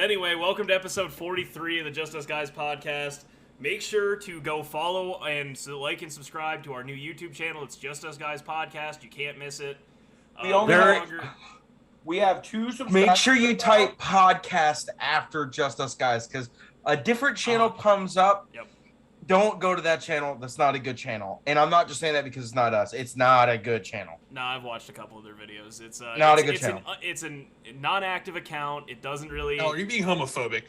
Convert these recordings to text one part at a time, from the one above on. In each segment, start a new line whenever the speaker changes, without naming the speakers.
Anyway, welcome to episode 43 of the Just Us Guys podcast. Make sure to go follow and like and subscribe to our new YouTube channel. It's Just Us Guys podcast. You can't miss it.
We have 2 subscribers.
Make sure you type podcast after Just Us Guys, because a different channel comes up.
Yep.
Don't go to that channel. That's not a good channel. And I'm not just saying that because it's not us. It's not a good channel.
No, I've watched a couple of their videos. It's
not a good channel.
It's a non-active account. It doesn't really...
Oh, are you being homophobic?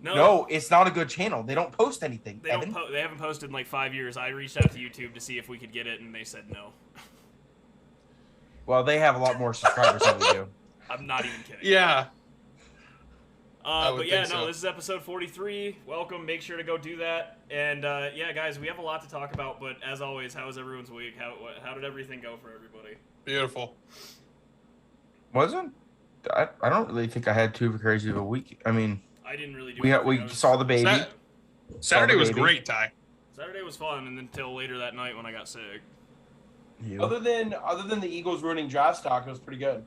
No, it's not a good channel. They don't post anything,
They haven't posted in like 5 years. I reached out to YouTube to see if we could get it, and they said no.
Well, they have a lot more subscribers than we do.
I'm not even kidding.
Yeah.
But yeah, no, this is episode 43. Welcome. Make sure to go do that. And yeah, guys, we have a lot to talk about. But as always, how was everyone's week? How did everything go for everybody?
Beautiful.
Wasn't? I don't really think I had too crazy of a week. I mean,
I didn't really do.
We saw the baby.
Saturday was great, Ty.
Saturday was fun, and until later that night when I got sick.
Yeah.
Other than the Eagles ruining draft stock, it was pretty good.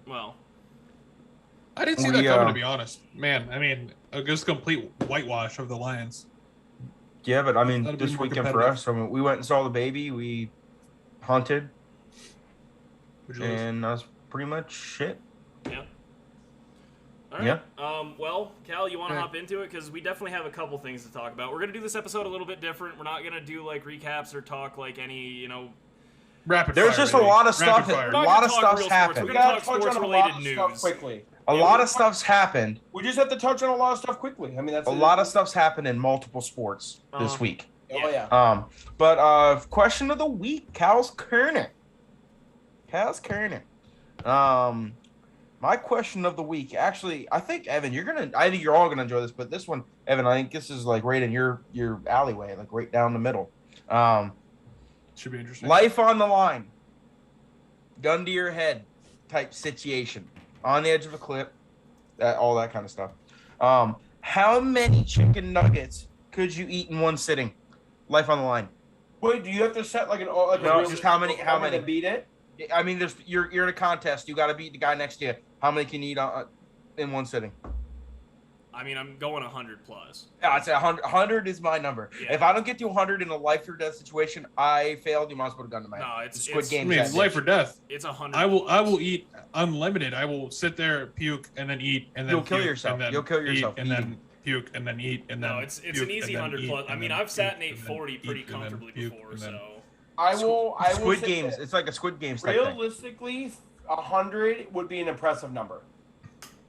Well.
I didn't see that coming, to be honest. Man, I mean, a just complete whitewash of the Lions.
Yeah, but I mean,
That'd be
this
more
weekend for us, I mean, we went and saw the baby. We hunted, and that's pretty much it.
Yeah. All right.
Yeah.
Well, Cal, you want to hop into it? Because we definitely have a couple things to talk about. We're going to do this episode a little bit different. We're not going to do, like, recaps or talk, like, any,
Rapid
There's
fire,
just a lot of stuff.
We're
A
not
lot
gonna
of
talk
stuff's
real
happened.
We're going to talk
touch on a
sports-related
lot of
news.
stuff quickly.
A lot of stuff's happened.
We just have to touch on a lot of stuff quickly. I mean, that's
A lot of stuff's happened in multiple sports this week.
Oh yeah.
But question of the week, Cal's Kerner. My question of the week, actually, I think Evan, I think you're all gonna enjoy this, but this one, Evan, I think this is like right in your alleyway, like right down the middle.
Should be interesting.
Life on the line, gun to your head type situation, on the edge of a cliff, all that kind of stuff. How many chicken nuggets could you eat in one sitting? Life on the line.
Wait, do you have to set like
No, just how many
to beat it?
I mean, you're in a contest. You got to beat the guy next to you. How many can you eat in one sitting?
I mean, I'm going 100 plus.
Yeah, I'd say 100. 100 is my number.
Yeah.
If I don't get to 100 in a life or death situation, I failed. You might as well put a gun to my head.
No, it's
Squid Game.
I mean, life or death.
It's 100.
I will eat unlimited. I will sit there, puke, and then eat, and then
You'll kill
puke,
yourself.
and then
You'll kill yourself
eat, and then puke, and then eat, and then
No, it's
puke,
an easy
and then
100
eat,
plus. I
and
mean,
then
I've sat in
puke, and then
840 pretty
eat, and then
comfortably
puke,
before,
and then-
so.
I will
Squid
say
Games.
that
It's like a Squid Games type thing.
realistically, 100 would be an impressive number.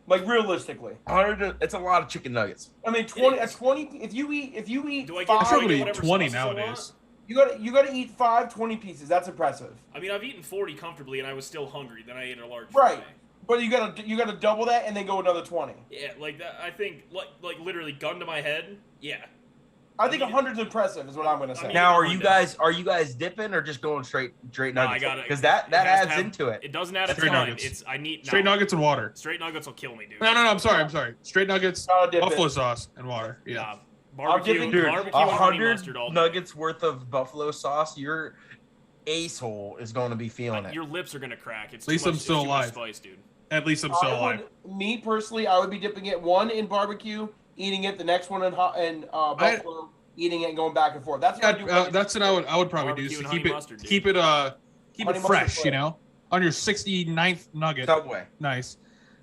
Like realistically,
100. It's a lot of chicken nuggets.
I mean 20. At 20, if you eat
Do I get-
I'm
five,
probably
whatever
20
sauces I want?
nowadays.
you gotta eat 20 pieces. That's impressive.
I mean, I've eaten 40 comfortably, and I was still hungry. Then I ate a large
Right.
fry.
But you gotta double that and then go another 20.
Yeah, like that. I think, like literally, gun to my head. Yeah.
I think 100's impressive is what I'm gonna say.
mean,
Now,
I'm
are you guys dipping or just going straight
No, I
nuggets?
got it.
Because that
It has to
adds
have-
into it.
It doesn't add a
Straight
ton.
nuggets.
I need
Straight nuggets and water.
Straight nuggets will kill me, dude.
No, I'm sorry. Straight nuggets,
Gotta dip
buffalo
it.
sauce, and water. Yeah.
Nah, barbecue,
Dude,
barbecue and honey
100
mustard all day.
nuggets worth of buffalo sauce, your ace-hole is going to be feeling it.
Your lips are gonna crack. It's
At least
too
I'm
much,
still
it's too much
alive.
spice, dude.
At least I'm still alive.
Me personally, I would be dipping it one in barbecue, eating it the next one in buffalo, eating it and going back and forth. That's what I do.
That's what I would probably
Barbecue
do.
and
So
honey mustard, dude.
keep it
Honey mustard
fresh,
flavor.
you know, on your 69th nugget.
Subway.
Nice.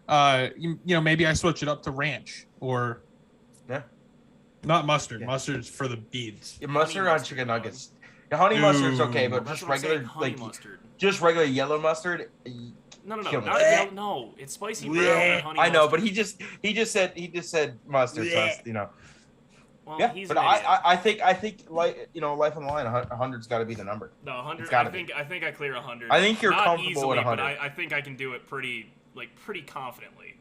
You know, maybe I switch it up to ranch or not mustard.
Yeah.
Mustard's for the beads.
Your mustard
Honey
on chicken
mustard,
nuggets. The honey mustard's okay, but
That's
just
what I'm saying,
regular
honey mustard.
just regular yellow mustard.
No,
Kill me.
not yellow. No, it's spicy brown and honey
I know,
mustard.
but he just said mustard, so it's, you know.
Well,
Yeah,
he's
but
an idiot.
I think like, you know, life on the line, 100's got to be the number.
No, 100.
It's
I
gotta
think I clear 100.
I think you're
Not
comfortable
easily,
at
but
100.
I think I can do it pretty confidently.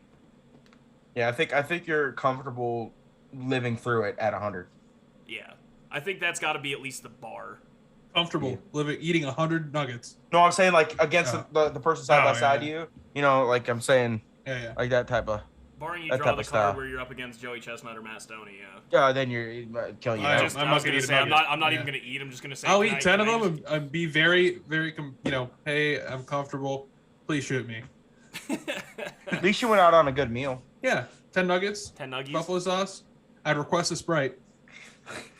Yeah, I think you're comfortable living through it at 100.
Yeah, I think that's got to be at least the bar.
Comfortable eating 100 nuggets.
No, I'm saying like against the person side by
yeah,
side
yeah.
to you. You know, like I'm saying
Yeah.
like that type of.
Barring you
That
draw
type
the
of
card
style.
where you're up against Joey Chestnut or Matt Stoney, yeah.
Then you're kill you.
I
now.
just-
I
I'm
was
not gonna
gonna
eat
say I'm
nuggets.
not
Yeah.
even gonna eat. I'm just gonna say
I'll
can
eat 10 of
can I
them and be very, very, you know, hey, I'm comfortable. Please shoot me.
just-
At least you went out on a good meal.
Yeah, 10 nuggets.
10 nuggies.
Buffalo sauce. I'd request a Sprite.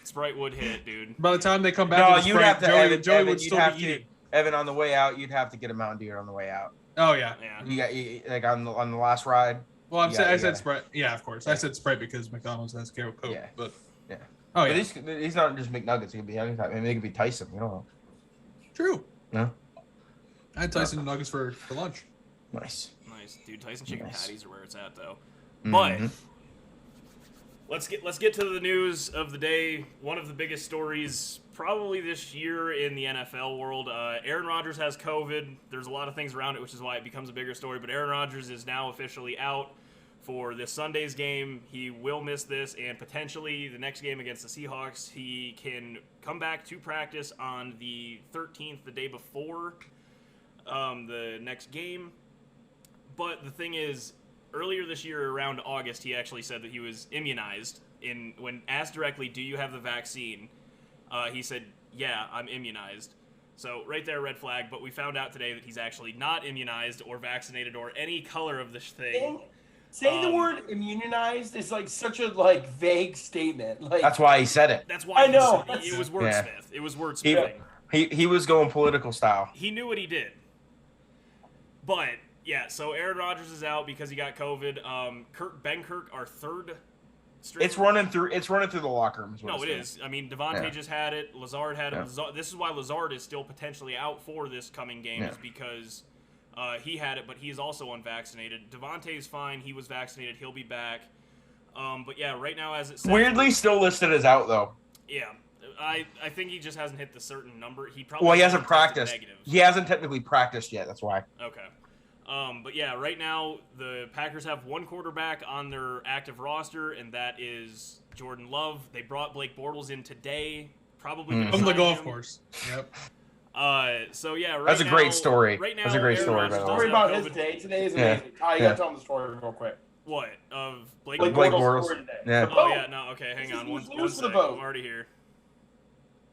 Sprite would hit, dude.
By the time they come back,
you'd have to.
Joey would still be eating.
Evan, on the way out, you'd have to get a Mountain Dew on the way out.
Oh yeah.
You like on the last ride.
Well, I said Sprite. Yeah, of course. I said Sprite because McDonald's has Coke.
Yeah.
But
yeah.
Oh yeah.
But he's not just McNuggets. It could be anytime. I mean, it could be Tyson. You know.
True.
No.
I had Tyson nuggets for lunch.
Nice,
dude. Tyson chicken patties are where it's at, though.
Mm-hmm.
But let's get to the news of the day. One of the biggest stories probably this year in the NFL world. Aaron Rodgers has COVID. There's a lot of things around it, which is why it becomes a bigger story. But Aaron Rodgers is now officially out for this Sunday's game. He will miss this, and potentially the next game against the Seahawks. He can come back to practice on the 13th, the day before the next game. But the thing is, earlier this year, around August, he actually said that he was immunized. When asked directly, do you have the vaccine? He said, yeah, I'm immunized. So right there, red flag. But we found out today that he's actually not immunized or vaccinated or any color of this thing.
Saying the word immunized is like such a vague statement. Like
that's why he said it.
That's why
I know.
It was wordsmith. Yeah. It was wordsmithing.
He was going political style.
He knew what he did. But yeah, so Aaron Rodgers is out because he got COVID. Ben Kirk, our third string.
It's running through the locker room.
No, it is. I mean, Devontae just had it. Lazard had it. This is why Lazard is still potentially out for this coming game, is because he had it, but he is also unvaccinated. Devontae's fine. He was vaccinated. He'll be back. But yeah, right now as it says,
weirdly still listed as out though.
Yeah. I think he just hasn't hit the certain number. He probably
he hasn't practiced. He hasn't technically practiced yet. That's why.
Okay. But yeah, right now the Packers have one quarterback on their active roster, and that is Jordan Love. They brought Blake Bortles in today, probably
from the golf course. Yep.
So yeah, right
that's a
now,
great story.
Right now,
that's a great story.
The story about his day today is amazing. You gotta tell him the story real quick.
What of Blake
Bortles?
Yeah.
Oh yeah, no, okay, hang on, one second. I'm already here.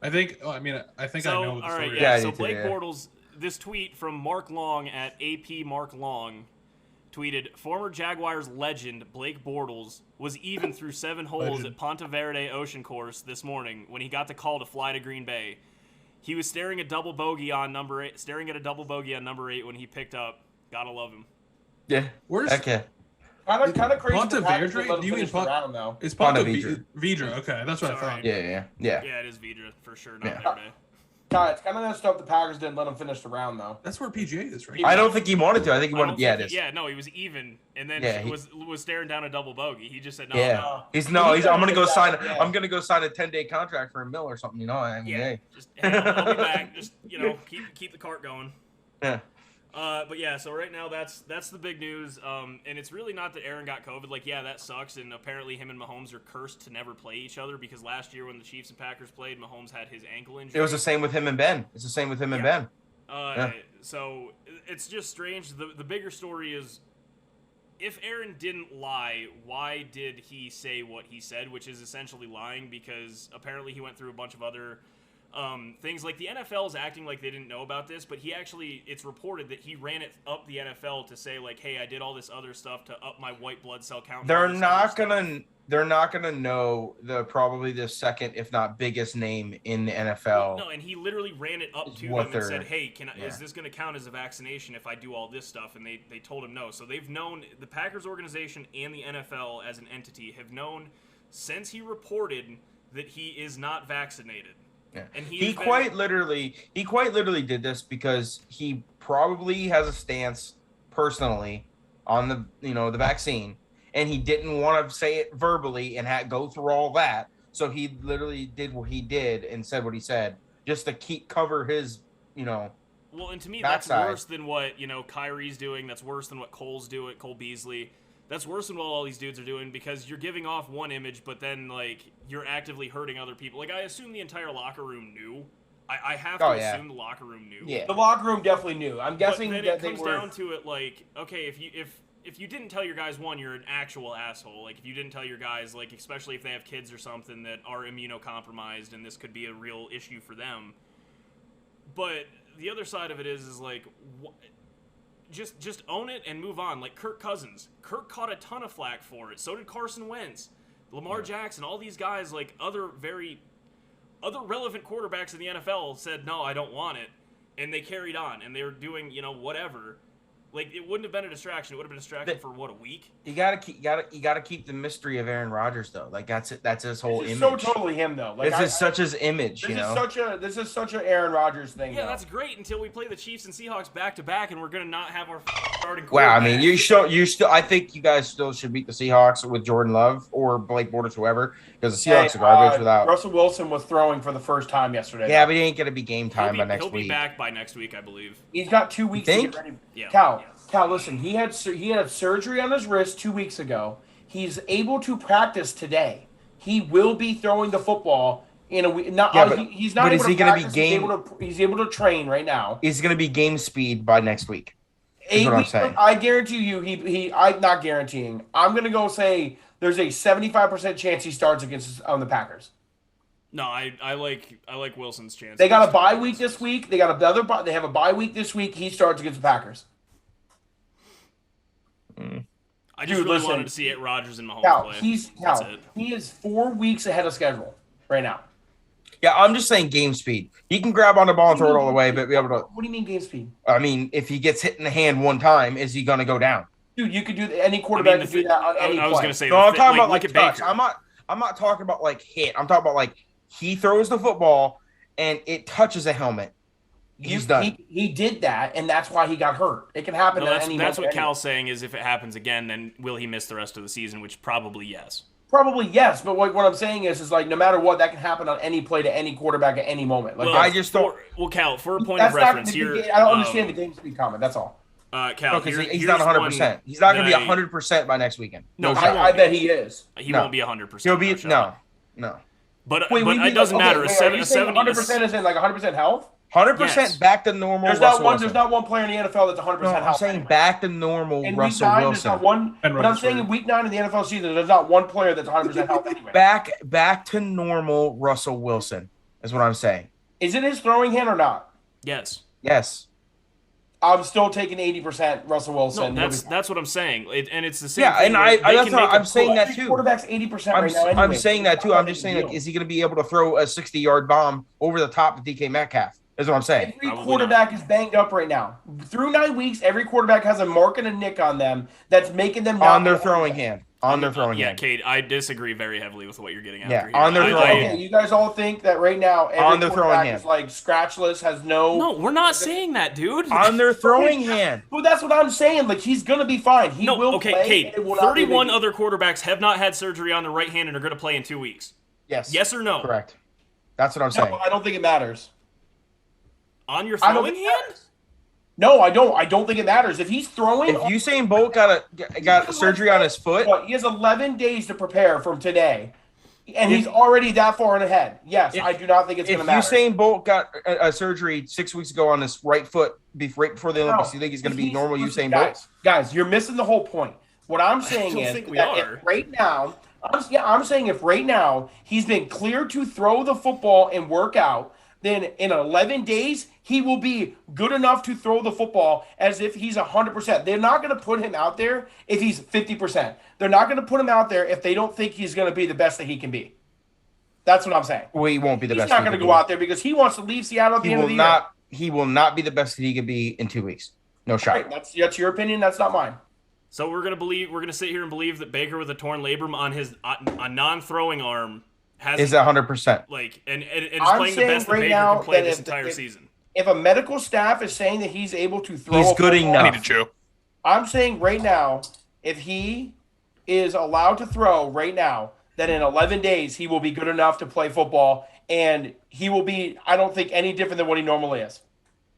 I think. Oh, I mean, I think I know the story.
Right, yeah. So Blake Bortles. This tweet from Mark Long at AP Mark Long tweeted, former Jaguars legend Blake Bortles was even through 7 holes at Ponte Verde Ocean Course this morning when he got the call to fly to Green Bay. He was staring at a double bogey on number 8 when he picked up. Gotta love him.
Yeah.
Where's
okay.
Kind of crazy.
Ponte Vedra? Do you mean Ponte? It's Ponte Vedra. Okay, that's what I thought.
Yeah.
Yeah, it is Vedra for sure. Not Verde.
God, it's kind of messed up. The Packers didn't let him finish the round, though.
That's where PGA is, right?
I don't think he wanted to. I think he wanted. Yeah, it is.
Yeah, no, he was even, and then he was staring down a double bogey. He just said, no.
Yeah, he's. I'm gonna go sign. I'm gonna go sign a 10-day contract for $1 million or something. You know, I mean, hey.
Just I'll be back. Just keep the cart going.
Yeah.
But yeah, so right now that's the big news. And it's really not that Aaron got COVID. Like, yeah, that sucks. And apparently him and Mahomes are cursed to never play each other because last year when the Chiefs and Packers played, Mahomes had his ankle injury.
It was the same with him and Ben. It's the same with him and Ben.
So it's just strange. The bigger story is, if Aaron didn't lie, why did he say what he said, which is essentially lying, because apparently he went through a bunch of other things. Like, the NFL is acting like they didn't know about this, but it's reported that he ran it up the NFL to say, like, hey, I did all this other stuff to up my white blood cell count.
They're not gonna know probably the second, if not biggest name in the NFL.
No, and he literally ran it up to them and said, hey, is this going to count as a vaccination if I do all this stuff? And they told him no. So they've known, the Packers organization and the NFL as an entity have known since he reported that he is not vaccinated.
Yeah. And he quite literally did this because he probably has a stance personally on the vaccine, and he didn't want to say it verbally and go through all that. So he literally did what he did and said what he said just to cover his, Well,
and to me,
backside.
That's worse than what Kyrie's doing. That's worse than what Cole's doing. Cole Beasley. That's worse than what all these dudes are doing, because you're giving off one image, but then, like, you're actively hurting other people. Like, I assume the entire locker room knew. I have to assume the locker room knew.
Yeah, the locker room definitely knew. I'm guessing
that
it
comes down to it, like, okay, if you didn't tell your guys, one, you're an actual asshole. Like, if you didn't tell your guys, like, especially if they have kids or something that are immunocompromised and this could be a real issue for them. But the other side of it is like, just own it and move on. Like Kirk Cousins. Kirk caught a ton of flack for it. So did Carson Wentz. Lamar Jackson, all these guys, like other relevant quarterbacks in the NFL said, no, I don't want it. And they carried on, and they were doing, whatever. Like, it wouldn't have been a distraction. It would have been a distraction for, what, a week?
You gotta keep the mystery of Aaron Rodgers, though. Like, that's it. That's his whole image.
So totally him, though. Like,
this is such his image,
This is such an Aaron Rodgers thing.
Yeah,
though.
that's great until we play the Chiefs and Seahawks back-to-back, and we're going to not have our starting quarterback.
Wow, I mean, you still. I think you guys still should beat the Seahawks with Jordan Love or Blake Bortles, whoever, because the Seahawks are garbage without.
Russell Wilson was throwing for the first time yesterday.
Yeah, but he ain't going to be game time by next week.
He'll be back by next week, I believe.
He's got 2 weeks to get ready.
Yeah.
Cal, listen, he had surgery on his wrist 2 weeks ago. He's able to practice today. He will be throwing the football in a week. He's not able to practice. He's able to train right now.
He's going to be game speed by next week. Is what I'm saying.
I guarantee you, I'm not guaranteeing. I'm going to go say there's a 75% chance he starts against the Packers.
No, I like Wilson's chance.
They got a bye week this week. They have a bye week this week. He starts against the Packers.
I just really wanted to see it Rodgers and Mahomes play.
He is 4 weeks ahead of schedule right now.
Yeah, I'm just saying game speed. He can grab on the ball and throw it all the way, but be able to.
What do you mean game speed?
I mean, if he gets hit in the hand one time, is he going to go down?
Dude, you could do any quarterback could do that on any play.
I was going to say.
No, I'm talking about
like
like touch. I'm not talking about like hit. I'm talking about like he throws the football and it touches a helmet. He's done.
He did that, and that's why he got hurt. It can happen at any moment.
That's what Cal's saying is if it happens again, then will he miss the rest of the season, which probably yes.
Probably yes, but what I'm saying is like no matter what, that can happen on any play to any quarterback at any moment. Like
I just don't.
Well, Cal, for a point of reference here,
I don't understand the game speed comment. That's all.
Cal,
because he's not 100%. He's not going to be 100% by next weekend.
No,
I bet he is.
He won't be 100%.
He'll be no.
But it doesn't matter.
100% is in like 100% health.
100% back to normal.
There's not one player in the NFL that's 100% healthy.
I'm saying back to normal.
In
Russell
week 9,
Wilson.
There's not one. But I'm saying in week 9 of the NFL season, there's not one player that's 100% healthy anyway.
Back to normal. Russell Wilson is what I'm saying.
Is it his throwing hand or not?
Yes.
I'm still taking 80% Russell Wilson.
No, that's what I'm saying, and it's the same.
Yeah,
thing
and I'm saying that too.
Quarterback's 80% right now. Anyway.
I'm saying that too. I'm just saying, like, is he going to be able to throw a 60-yard bomb over the top of DK Metcalf? Is what I'm saying.
Every quarterback is banged up right now. Through 9 weeks, every quarterback has a mark and a nick on them that's making them
on their throwing hand.
Yeah, Kate, I disagree very heavily with what you're getting after here.
On their throwing hand.
You guys all think that right now every quarterback is like scratchless, has no.
No, we're not saying that, dude.
On their throwing hand.
Well, that's what I'm saying. Like he's gonna be fine. He will play.
Kate. 31 other quarterbacks have not had surgery on their right hand and are going to play in 2 weeks.
Yes.
Yes or no?
Correct. That's what I'm saying.
I don't think it matters.
On your throwing hand?
No, I don't. I don't think it matters. If he's throwing...
If Usain Bolt got surgery on his foot...
He has 11 days to prepare from today, and he's already that far ahead. Yes, I do not think it's going to matter.
If Usain Bolt got a surgery 6 weeks ago on his right foot right before the Olympics, you think he's going to be normal Usain Bolt?
Guys, you're missing the whole point. What I'm saying is that right now... I'm saying if right now he's been cleared to throw the football and work out, then in 11 days, he will be good enough to throw the football as if he's 100%. They're not going to put him out there if he's 50%. They're not going to put him out there if they don't think he's going to be the best that he can be. That's what I'm saying.
Well, he won't be the best.
He's not going to go out there because he wants to leave Seattle at the end of the year.
He will not be the best that he could be in 2 weeks. No shot.
Right, that's your opinion. That's not mine.
So we're gonna sit here and believe that Baker with a torn labrum on his a non-throwing arm
is 100%.
Like and is playing the best that Baker can play this entire season.
If a medical staff is saying that he's able to throw,
he's good enough.
I'm saying right now, if he is allowed to throw right now, that in 11 days he will be good enough to play football, and he will be, I don't think, any different than what he normally is.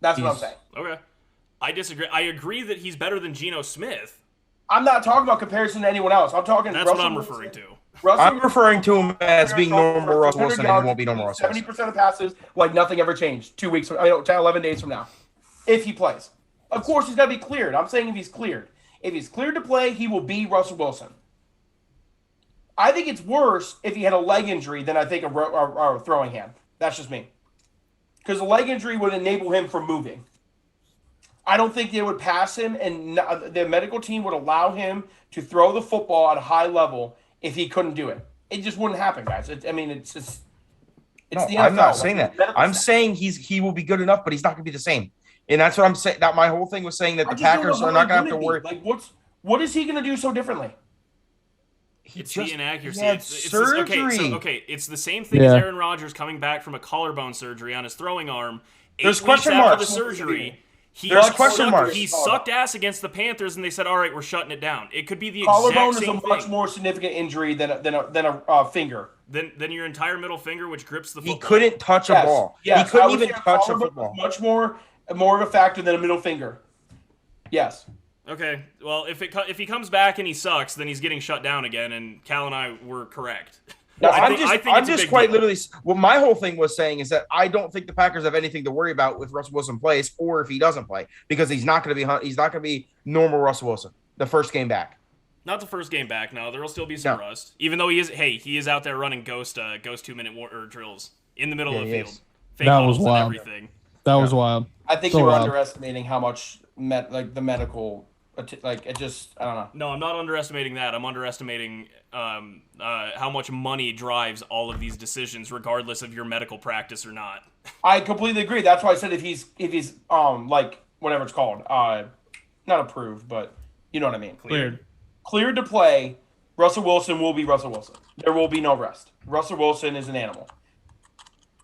That's what I'm saying.
Okay, I disagree. I agree that he's better than Geno Smith.
I'm not talking about comparison to anyone else. I'm talking.
That's what I'm referring to.
I'm referring to him as being normal Russell Wilson, and he won't be normal Russell Wilson.
70% of passes, like nothing ever changed. 2 weeks, 11 days from now, if he plays. Of course, he's got to be cleared. I'm saying if he's cleared. If he's cleared to play, he will be Russell Wilson. I think it's worse if he had a leg injury than I think a throwing hand. That's just me. Because a leg injury would enable him from moving. I don't think they would pass him, and the medical team would allow him to throw the football at a high level if he couldn't do it. It just wouldn't happen, guys. It's the NFL.
I'm not saying that. I'm saying he will be good enough, but he's not going to be the same. And that's what I'm saying. That my whole thing was saying that the Packers are not going to have to worry.
Like, what is he going to do so differently?
It's the inaccuracy.
It's
surgery. It's the same thing as Aaron Rodgers coming back from a collarbone surgery on his throwing arm.
There's question marks.
After the surgery. He sucked ass against the Panthers, and they said, "All right, we're shutting it down." It could be the exact same thing.
Collarbone is a much more significant injury than a finger.
Than your entire middle finger, which grips the football.
He couldn't touch a ball.
Yes,
he couldn't even touch a football.
Much more of a factor than a middle finger. Yes.
Okay. Well, if he comes back and he sucks, then he's getting shut down again. And Cal and I were correct.
No, I'm just quite literally. What my whole thing was saying is that I don't think the Packers have anything to worry about if Russell Wilson plays or if he doesn't play, because he's not going to be normal Russell Wilson the first game back.
Not the first game back. No, there will still be some rust. Even though he is out there running ghost 2-minute drills in the middle of the field. Fake
that was wild.
Everything.
That was wild.
I think you're underestimating how much the medical. It just, I don't know.
No, I'm not underestimating that. I'm underestimating how much money drives all of these decisions, regardless of your medical practice or not.
I completely agree. That's why I said if he's like whatever it's called, not approved, but you know what I mean. Cleared to play. Russell Wilson will be Russell Wilson. There will be no rest. Russell Wilson is an animal.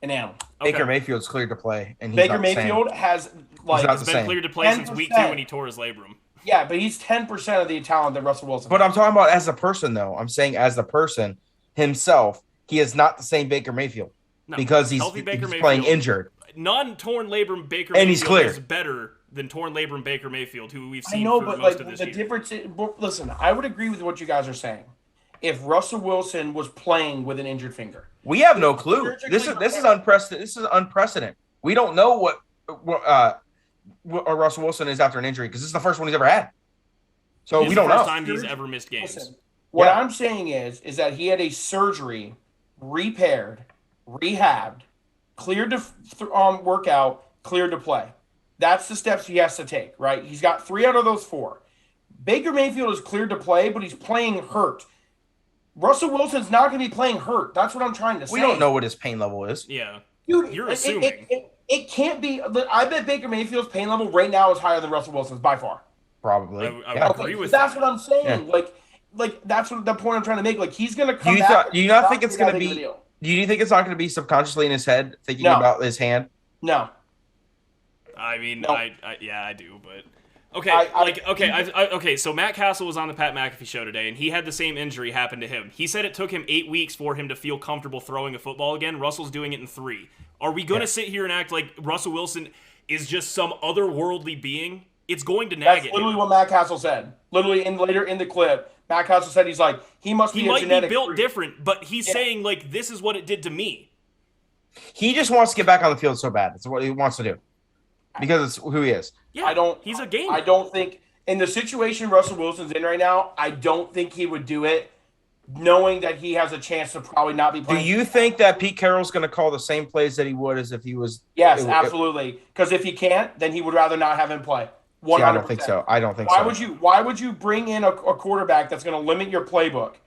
Okay.
Baker Mayfield's cleared to play, and
Baker Mayfield has
been cleared to play since week 2 when he tore his labrum.
Yeah, but he's 10% of the talent that Russell Wilson.
But I'm talking about as a person, though. I'm saying as the person himself, he is not the same Baker Mayfield because he's playing injured.
Non-torn labrum Baker
and
Mayfield
he's clear.
Is better than torn labrum Baker Mayfield, who we've seen
but
most of this year.
The difference is, listen, I would agree with what you guys are saying. If Russell Wilson was playing with an injured finger,
we have no clue. This is unprecedented. This is unprecedented. We don't know what Russell Wilson is after an injury because this is the first one he's ever had. So we don't know.
It's the first time he's ever missed games.
Listen, what I'm saying is that he had a surgery, repaired, rehabbed, cleared to work out, cleared to play. That's the steps he has to take, right? He's got 3 out of those 4. Baker Mayfield is cleared to play, but he's playing hurt. Russell Wilson's not going to be playing hurt. That's what I'm trying to say.
We don't know what his pain level is.
Yeah.
Dude,
you're assuming.
It can't be. I bet Baker Mayfield's pain level right now is higher than Russell Wilson's by far.
Probably.
I agree with that.
That's what I'm saying. Yeah. Like that's what the point I'm trying to make. Like he's going to come
back. Do you not think it's going to be? Do you think it's not going to be subconsciously in his head thinking about his hand?
No.
I mean, no. I do, but. Okay, so Matt Castle was on the Pat McAfee show today, and he had the same injury happen to him. He said it took him 8 weeks for him to feel comfortable throwing a football again. Russell's doing it in 3. Are we going to sit here and act like Russell Wilson is just some otherworldly being? It's going to nag at him.
That's literally what Matt Castle said. Literally, later in the clip, Matt Castle said he might
be built different, but he's saying, like, this is what it did to me.
He just wants to get back on the field so bad. That's what he wants to do. Because it's who he is.
Yeah, he's a gamer.
I don't think, in the situation Russell Wilson's in right now, I don't think he would do it knowing that he has a chance to probably not be playing.
Do you think that Pete Carroll's going to call the same plays that he would as if he was?
Yes, absolutely. Because if he can't, then he would rather not have him play. 100%.
I don't think so.
Why would you bring in a quarterback that's going to limit your playbook?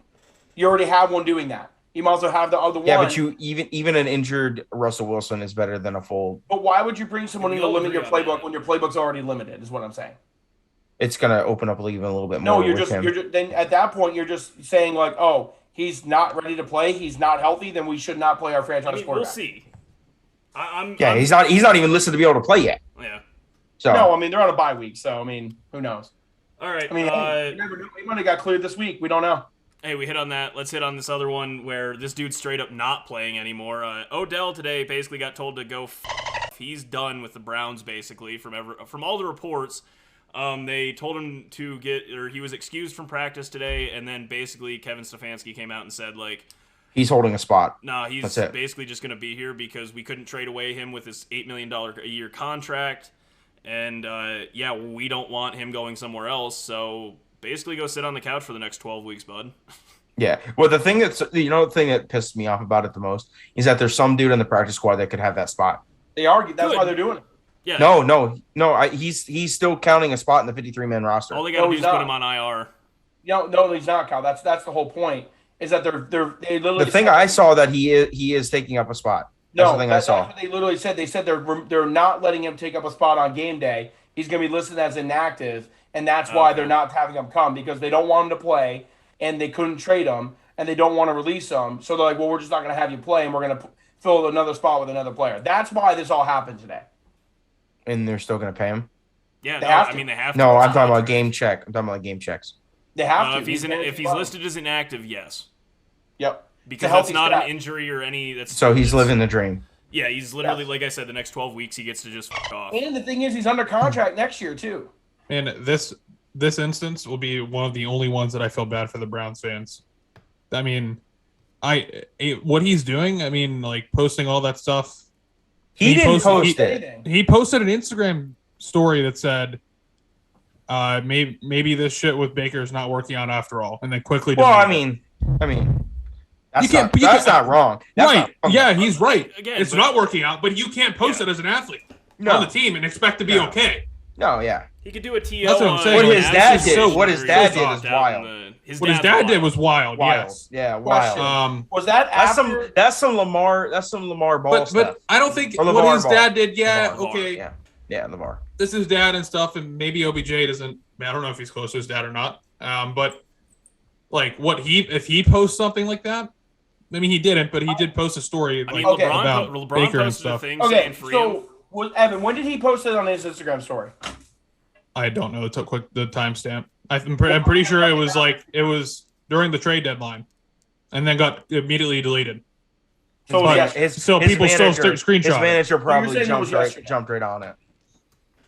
You already have one doing that. You might as well have the other one.
Yeah, but even an injured Russell Wilson is better than a full.
But why would you bring someone in to limit your playbook when your playbook's already limited? Is what I'm saying.
It's going to open up even a little bit more.
No, you're just then at that point you're just saying like, oh, he's not ready to play. He's not healthy. Then we should not play our franchise quarterback.
We'll see.
He's not even listed to be able to play yet.
Yeah.
So no, I mean they're on a bye week, so I mean who knows?
All right.
I mean, he might have got cleared this week. We don't know.
Hey, we hit on that. Let's hit on this other one where this dude's straight up not playing anymore. Odell today basically got told to go. He's done with the Browns basically from all the reports. They told him he was excused from practice today, and then basically Kevin Stefanski came out and said like
he's holding a spot.
Nah, he's basically just going to be here because we couldn't trade away him with his $8 million a year contract, and we don't want him going somewhere else. So. Basically, go sit on the couch for the next 12 weeks, bud.
Yeah. Well, the thing that pissed me off about it the most is that there's some dude in the practice squad that could have that spot.
They argue. That's why they're doing it.
Yeah.
No. He's still counting a spot in the 53-man roster.
All they got to do is put him on IR.
No, he's not, Kyle. That's the whole point. Is that they literally.
The thing I saw that he is taking up a spot. That's the thing I saw.
That's what they literally said. They said they're not letting him take up a spot on game day. He's going to be listed as inactive, and that's why they're not having him come, because they don't want him to play, and they couldn't trade him, and they don't want to release him. So they're like, well, we're just not going to have you play, and we're going to fill another spot with another player. That's why this all happened today.
And they're still going to pay him?
Yeah,
they have to.
No, I'm talking about game check. I'm talking about game checks.
They have to.
If he's listed as inactive, yes.
Yep.
Because that's not an injury or any.
So he's living the dream.
Yeah, he's literally, like I said, the next 12 weeks he gets to just fuck off.
And the thing is, he's under contract next year too.
And this instance will be one of the only ones that I feel bad for the Browns fans. I mean, what he's doing. I mean, like posting all that stuff.
He didn't post it.
He posted an Instagram story that said, maybe this shit with Baker is not working out after all, and then quickly.
Well, I mean. That's not wrong.
Right. Yeah, he's right. Again, it's not working out, but you can't post it as an athlete on the team and expect to be okay.
No, yeah.
He could do a TL.
That's what I'm saying.
What his dad did is wild.
What his dad did was wild. Yes.
Yeah, wild.
Was that after?
That's some Lamar ball stuff.
But I don't think what his dad did. Yeah. Okay.
Yeah, Lamar.
This is dad and stuff, and maybe OBJ doesn't. I don't know if he's close to his dad or not. But like, if he posts something like that. I mean, he didn't, but he did post a story about Baker and stuff.
Okay, so Evan, when did he post it on his Instagram story?
I don't know. It took the timestamp. I'm pretty sure it was during the trade deadline, and then got immediately deleted.
So
people still screenshot.
His manager probably jumped right on it.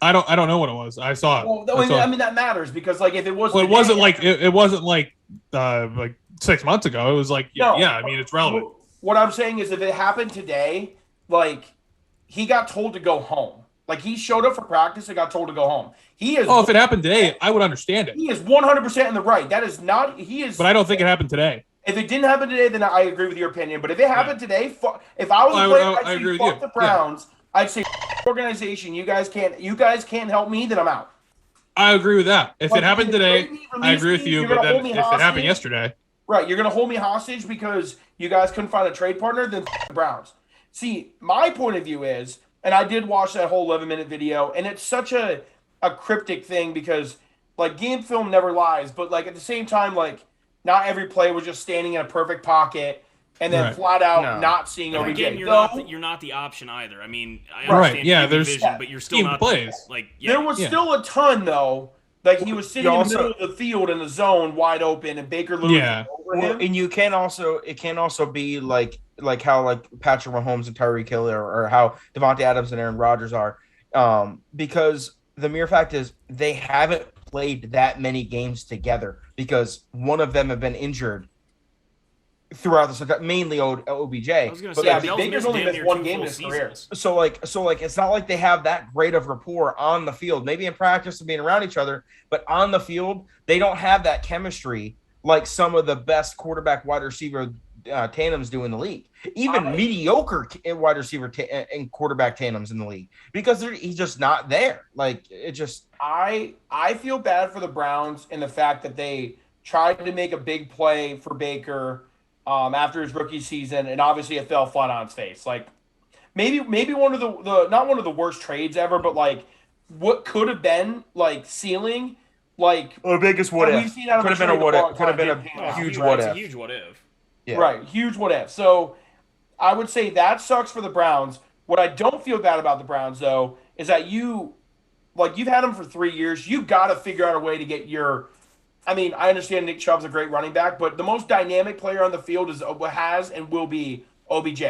I don't know what it was. I saw it.
Well, I mean that matters because like if it wasn't,
well, it wasn't like 6 months ago. It was like I mean it's relevant.
What I'm saying is if it happened today, like he got told to go home. Like he showed up for practice and got told to go home. He is.
Oh, if it happened today, I would understand it.
He is 100% in the right. That is not. He is.
But I don't think it happened today.
If it didn't happen today, then I agree with your opinion. But if it happened today, if I was a player, I'd say fuck the Browns. Yeah. I'd say organization. You guys can't help me. Then I'm out.
I agree with that. If it happened today, I agree with you. But then if it happened yesterday,
right? You're gonna hold me hostage because you guys couldn't find a trade partner. Then the Browns. See, my point of view is. And I did watch that whole 11-minute video, and it's such a cryptic thing because, like, game film never lies. But, like, at the same time, like, not every play was just standing in a perfect pocket and then flat out not seeing OBJ.
Again, you're not the option either. I mean, I understand there's vision, but you're still not
plays.
There was still a ton, though. Like, he was sitting in the middle of the field in the zone wide open, and Baker literally over him.
And it can also be like how like Patrick Mahomes and Tyreek Hill or how Devontae Adams and Aaron Rodgers are, because the mere fact is they haven't played that many games together because one of them have been injured throughout this, mainly OBJ.
I was going to say,
Baker's only missed one game in his career.
So it's not like they have that great of rapport on the field. Maybe in practice and being around each other, but on the field they don't have that chemistry like some of the best quarterback wide receiver tandems do in the league. Even mediocre wide receiver and quarterback tandems in the league because he's just not there. Like it just.
I feel bad for the Browns in the fact that they tried to make a big play for Baker. After his rookie season, and obviously it fell flat on its face. Like maybe one of the not one of the worst trades ever, but like what could have been like ceiling, like
the biggest what if. Could have been a what if. Could have been a huge what if.
Huge what if.
Yeah. Right, huge what if. So I would say that sucks for the Browns. What I don't feel bad about the Browns though is that you've had them for 3 years. You've got to figure out a way to get your. I mean, I understand Nick Chubb's a great running back, but the most dynamic player on the field has and will be OBJ.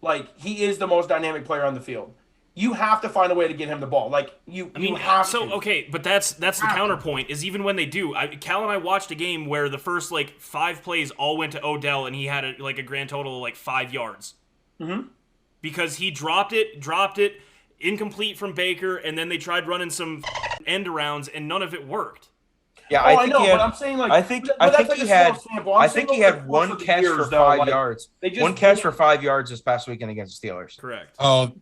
Like, he is the most dynamic player on the field. You have to find a way to get him the ball. Like, you have to.
Okay, but that's the counterpoint, is even when they do. Cal and I watched a game where the first, 5 plays all went to Odell, and he had a grand total of, 5 yards.
Mm-hmm.
Because he dropped it, incomplete from Baker, and then they tried running some end arounds, and none of it worked.
Yeah,
I know, but I'm saying
I think he had one catch for 5 yards. One catch for 5 yards this past weekend against the Steelers.
Correct.
Oh,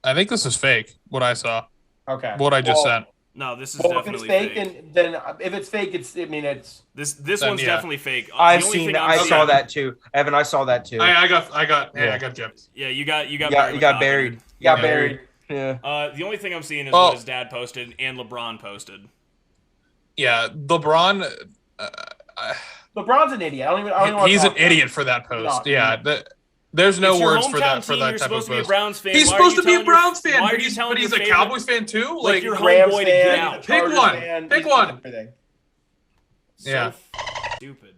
I think this is fake. What I saw.
Okay.
What I just sent.
No, this is definitely
fake. Then if it's fake, it's
this one's definitely fake.
I saw that too, Evan. I saw that too.
I got gypped.
Yeah, you got
buried.
You got buried.
Yeah.
The only thing I'm seeing is what his dad posted and LeBron posted.
Yeah, LeBron.
LeBron's an idiot. I don't even
he's an idiot for that post. There's no words for that type of post. He's supposed to be a Browns fan, but he's a Cowboys fan too.
Like your homeboy to get out.
Pick one.
So stupid.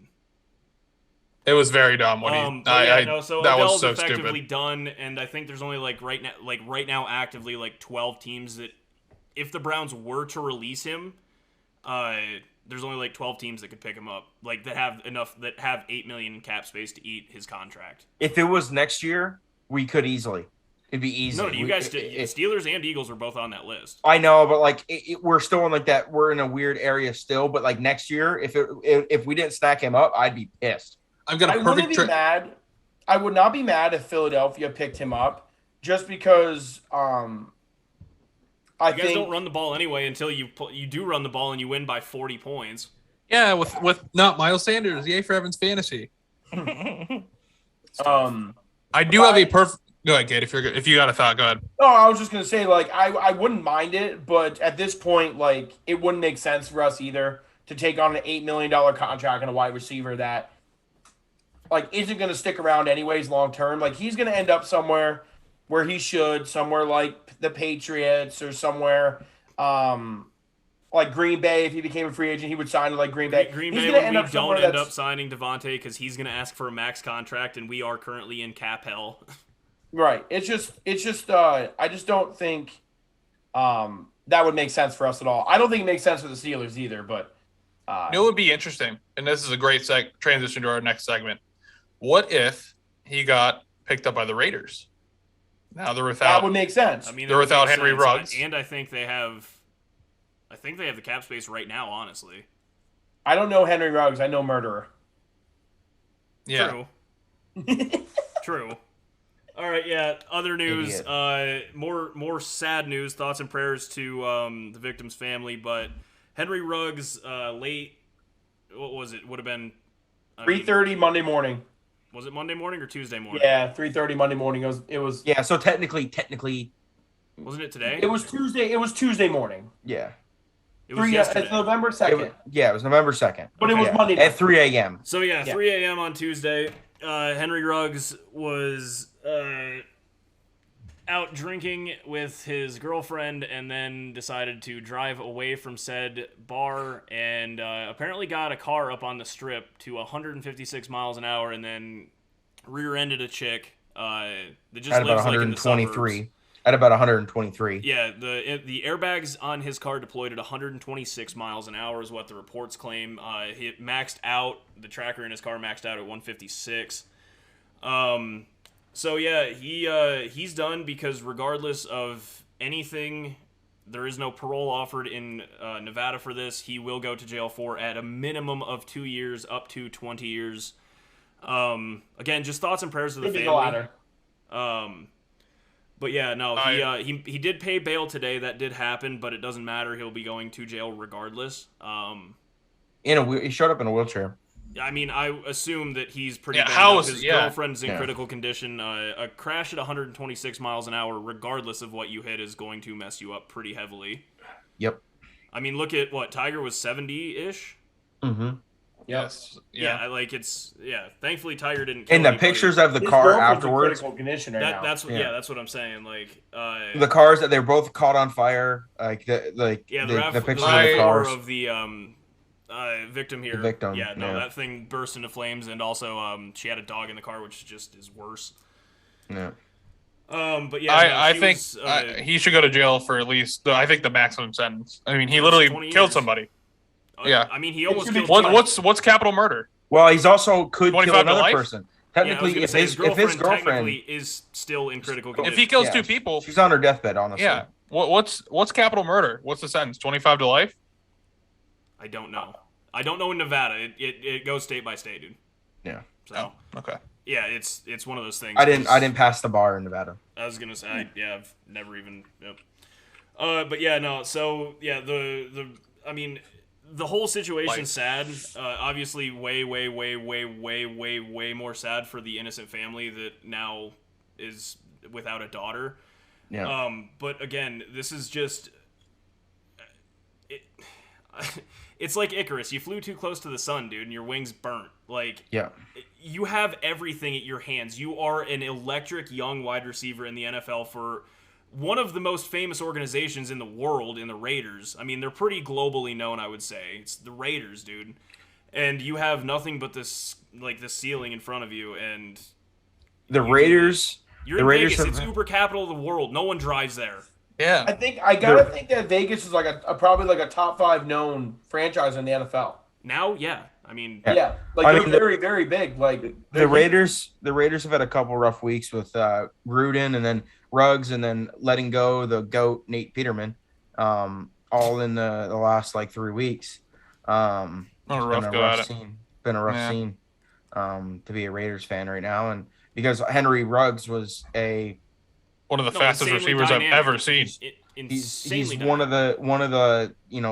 It was very dumb when
so
that
Odell's
was so
effectively
stupid.
done, and I think there's only right now actively 12 teams that, if the Browns were to release him, there's only 12 teams that could pick him up, that have $8 million in cap space to eat his contract.
If it was next year, we could easily. It'd be easy.
No, you guys, Steelers and Eagles are both on that list.
I know, but we're still in that. We're in a weird area still. But next year, if we didn't stack him up, I'd be pissed.
I've got a perfect.
Mad. I would not be mad if Philadelphia picked him up, just because.
You guys don't run the ball anyway until you do run the ball and you win by 40 points.
Yeah, with not Miles Sanders. Yay for Evan's fantasy.
I
do have a perfect. Go ahead, Kate. If you got a thought, go ahead.
No, I was just gonna say I wouldn't mind it, but at this point it wouldn't make sense for us either to take on an $8 million contract on a wide receiver that isn't gonna stick around anyways long term. He's gonna end up somewhere where he should, somewhere like the Patriots or somewhere like Green Bay. If he became a free agent, he would sign to Green Bay.
Green Bay, when we don't end up signing Devontae because he's going to ask for a max contract, and we are currently in cap hell.
Right. It's just. I just don't think that would make sense for us at all. I don't think it makes sense for the Steelers either. But
it would be interesting, and this is a great transition to our next segment. What if he got picked up by the Raiders? Now they're without.
That would make sense.
I mean,
they're without Henry Ruggs,
and I think they have the cap space right now. Honestly,
I don't know Henry Ruggs. I know Murderer.
Yeah.
True. All right. Yeah. Other news. More sad news. Thoughts and prayers to the victim's family. But Henry Ruggs late. What was it? Would have been
3:30 Monday morning.
Was it Monday morning or Tuesday morning?
Yeah, 3:30 Monday morning. It was.
Yeah, so technically.
Wasn't it today?
It was Tuesday. It was Tuesday morning.
Yeah.
It was yesterday.
It's November 2nd.
It was November 2nd.
But it was Monday night.
At 3 a.m.
So 3 a.m. on Tuesday. Henry Ruggs was out drinking with his girlfriend and then decided to drive away from said bar and apparently got a car up on the strip to 156 miles an hour and then rear-ended a chick that just
at
lives
about 123.
in the suburbs.
At about 123.
Yeah, the airbags on his car deployed at 126 miles an hour is what the reports claim. He maxed out, the tracker in his car maxed out at 156. So yeah, he's done because regardless of anything, there is no parole offered in Nevada for this. He will go to jail for at a minimum of 2 years, up to 20 years. Again, just thoughts and prayers to the family. But yeah, no, he did pay bail today. That did happen, but it doesn't matter. He'll be going to jail regardless.
He showed up in a wheelchair.
I mean, I assume that he's pretty bad. His girlfriend's in critical condition. A crash at 126 miles an hour, regardless of what you hit, is going to mess you up pretty heavily.
Yep.
I mean, look at what Tiger was 70-ish.
Mm-hmm.
Yes.
Yeah. Thankfully, Tiger didn't. Kill
And the
anybody.
pictures of the car afterwards.
That's what I'm saying. Like
the cars that they're both caught on fire. The pictures of the cars
of the victim here.
The victim.
Yeah, that thing burst into flames, and also she had a dog in the car, which just is worse.
Yeah.
But yeah,
I think he should go to jail for at least the maximum sentence. I mean, he literally killed somebody. Yeah.
I mean, he almost killed.
What's capital murder?
Well, he's also could kill another person. Technically,
if his girlfriend is still in critical condition.
If he kills two people,
she's on her deathbed. Honestly.
Yeah. What's capital murder? What's the sentence? 25 to life?
I don't know. I don't know in Nevada. It goes state by state, dude.
Yeah.
So
okay.
Yeah, it's one of those things.
I didn't pass the bar in Nevada.
I was gonna say, I've never even. Yep. But yeah, no. So yeah, I mean, the whole situation's sad. Obviously, way more sad for the innocent family that now is without a daughter.
Yeah.
But again, this is just. It's like Icarus. You flew too close to the sun, dude, and your wings burnt. Like,
yeah.
You have everything at your hands. You are an electric young wide receiver in the NFL for one of the most famous organizations in the world, in the Raiders. I mean, they're pretty globally known, I would say. It's the Raiders, dude. And you have nothing but this ceiling in front of you, and
the Raiders.
You're in Vegas. It's Uber capital of the world. No one drives there.
Yeah,
I gotta think that Vegas is like probably like a top 5 known franchise in the NFL.
Now, yeah, I mean,
they're very, very big. Like
the Raiders have had a couple rough weeks with Gruden and then Ruggs and then letting go the GOAT Nate Peterman, all in the last like 3 weeks.
Been a rough
scene to be a Raiders fan right now, and because Henry Ruggs was
one of the fastest receivers I've ever seen.
He's one of the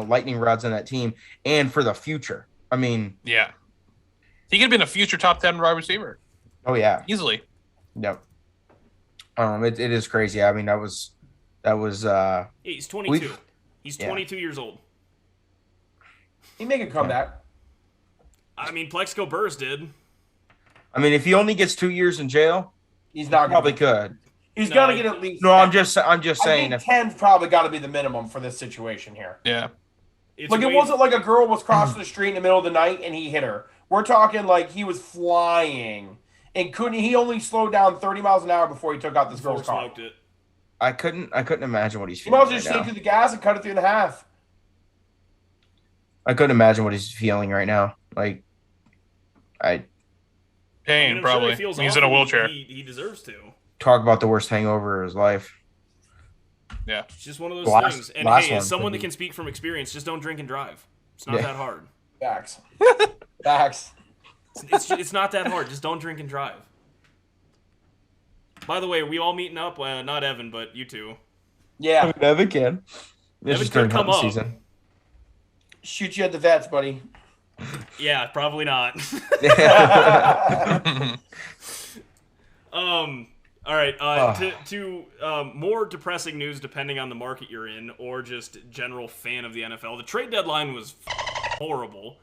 lightning rods on that team, and for the future. I mean,
yeah, he could have been a future top 10 wide receiver.
Oh yeah,
easily.
Yep. It is crazy. I mean, that was.
He's 22. He's 22 years old.
He make a comeback.
I mean, Plexico Burress did.
I mean, if he only gets 2 years in jail,
he's not
probably could.
He's got to get at least.
No, I'm just saying. I
think 10's probably got to be the minimum for this situation here.
Yeah.
It wasn't like a girl was crossing the street in the middle of the night and he hit her. We're talking like he was flying and he only slowed down 30 miles an hour before he took out this girl's car.
I couldn't imagine what he's feeling.
He might just stay through the gas and cut it through in half.
I couldn't imagine what he's feeling right now. Like,
pain probably.
Sure
he's in a wheelchair.
He deserves to.
Talk about the worst hangover of his life.
Yeah.
It's just one of those things. And hey, as someone that can speak from experience, just don't drink and drive. It's not that hard.
Facts. Facts.
It's not that hard. Just don't drink and drive. By the way, are we all meeting up? Not Evan, but you two.
Yeah.
Evan can.
Evan could come up. Season.
Shoot you at the vets, buddy.
Yeah, probably not. All right. To more depressing news, depending on the market you're in, or just general fan of the NFL. The trade deadline was horrible.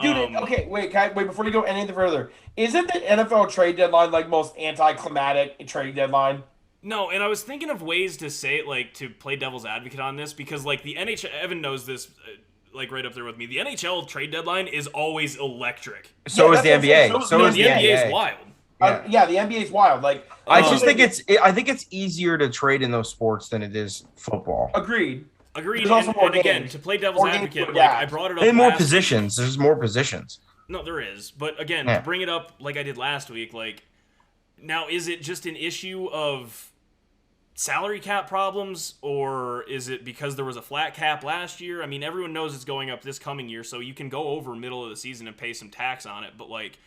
Dude, okay, wait before you go any further. Isn't the NFL trade deadline like most anticlimactic trade deadline?
No, and I was thinking of ways to say it, like to play devil's advocate on this, because like the NHL, Evan knows this. Like right up there with me. The NHL trade deadline is always electric.
So is the NBA.
The NBA is wild.
Yeah, the NBA is wild. Like
I think it's easier to trade in those sports than it is football.
Agreed.
And again, to play devil's advocate, like I brought it up.
And more positions. There's more positions.
No, there is. But again, to bring it up like I did last week, like now is it just an issue of salary cap problems, or is it because there was a flat cap last year? I mean, everyone knows it's going up this coming year, so you can go over middle of the season and pay some tax on it. But like,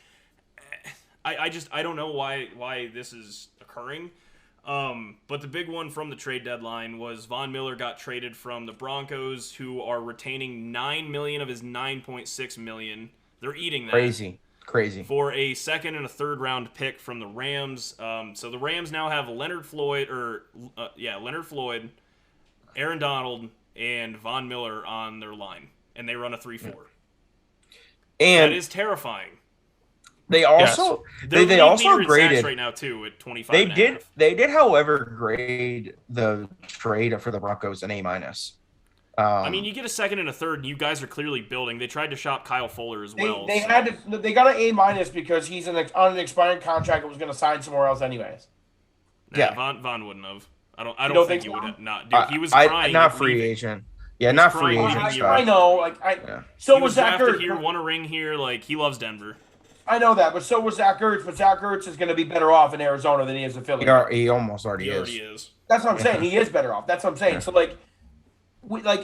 I don't know why this is occurring. But the big one from the trade deadline was Von Miller got traded from the Broncos, who are retaining $9 million of his $9.6 million. They're eating that.
Crazy. For
a second and a third round pick from the Rams. So the Rams now have Leonard Floyd, Aaron Donald, and Von Miller on their line, and they run a 3-4.
And
that is terrifying.
They also they also graded
right now too at 25.
They did, however, grade the trade for the Broncos an A-.
I mean, you get a second and a third, and you guys are clearly building. They tried to shop Kyle Fuller as well.
They got an A- because he's on an expiring contract and was going to sign somewhere else anyways.
Von wouldn't have. I don't think he would have. Not. Dude, he was trying.
Not free agent. Yeah, not free agent.
I know. So was Zach Ertz.
Here, won a ring here. Like he loves Denver.
I know that, but so was Zach Ertz. But Zach Ertz is going to be better off in Arizona than he is in Philly.
He almost already is.
That's what I'm saying. He is better off. That's what I'm saying. So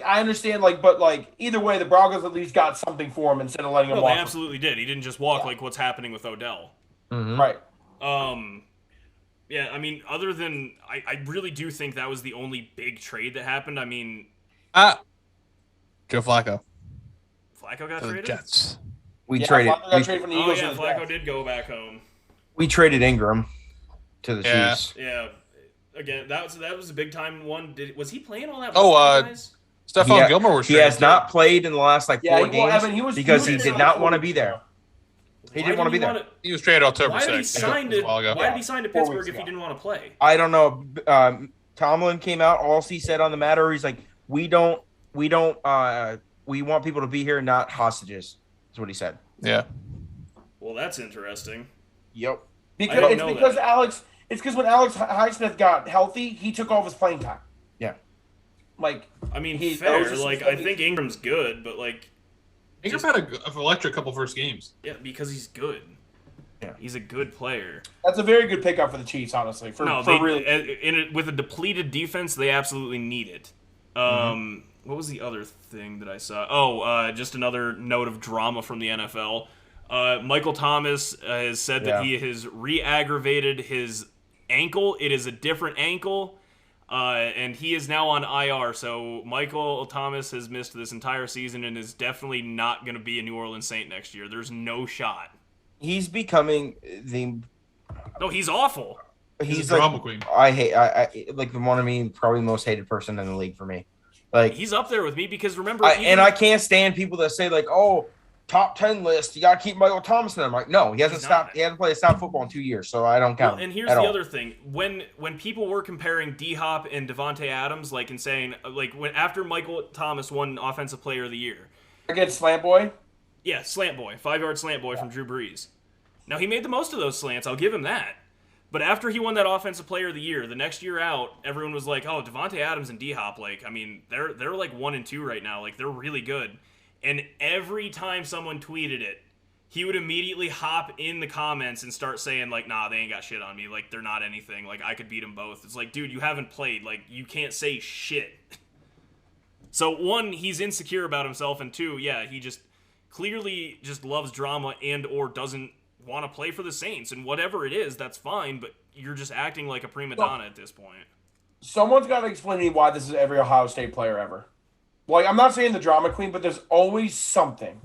I understand, but either way, the Broncos at least got something for him instead of letting him walk.
They absolutely did. He didn't just walk like what's happening with Odell.
Mm-hmm.
Right.
Yeah, I mean, other than I really do think that was the only big trade that happened. I mean,
Joe Flacco.
Flacco got
To the
traded.
Jets.
Flacco got traded from the Eagles.
Oh yeah, Flacco did go back home.
We traded Ingram to the Chiefs.
Yeah. Again, that was a big time one. Was he playing all that? Guys?
Stephon Gilmore was.
He has not played in the last 4 games
Evan,
because he did not want to be there. He didn't want to be there.
He was traded October 6th.
Why did he sign to Pittsburgh if he didn't want to play?
I don't know. Tomlin came out. All he said on the matter, he's like, we want people to be here, not hostages. That's what he said.
Yeah.
Well, that's interesting.
Yep.
It's because when Alex Highsmith got healthy, he took all of his playing time.
Yeah.
I mean, fair. I think Ingram's good, but
Ingram had an electric couple first games.
Yeah, because he's good.
Yeah.
He's a good player.
That's a very good pickup for the Chiefs, honestly. With a depleted defense, they absolutely need it. What was the other thing that I saw? Just another note of drama from the NFL. Michael Thomas has said that he has re-aggravated his ankle. It is a different ankle, and he is now on IR. So Michael Thomas has missed this entire season and is definitely not going to be a New Orleans Saint next year. There's no shot.
He's becoming
No, he's awful.
He's
a drama queen.
I like the one of me probably most hated person in the league for me. Like
he's up there with me because remember,
I can't stand people that say like, oh, top 10 list, you got to keep Michael Thomas in. I'm like, no, he hasn't stopped. He hasn't played snap football in 2 years, so I don't count.
And here's the other thing: when people were comparing D-Hop and Devontae Adams, and saying when after Michael Thomas won Offensive Player of the Year
against Slant Boy.
Yeah, Slant Boy, 5-yard Slant Boy from Drew Brees. Now he made the most of those slants. I'll give him that. But after he won that Offensive Player of the Year, the next year out, everyone was like, "Oh, Devontae Adams and D-Hop, they're like 1 and 2 right now. They're really good." And every time someone tweeted it, he would immediately hop in the comments and start saying, nah, they ain't got shit on me. They're not anything. I could beat them both. It's dude, you haven't played. You can't say shit. So, 1, he's insecure about himself. And 2, yeah, he just clearly just loves drama and or doesn't want to play for the Saints. And whatever it is, that's fine. But you're just acting like a prima donna at this point.
Someone's got to explain to me why this is every Ohio State player ever. I'm not saying the drama queen, but there's always something.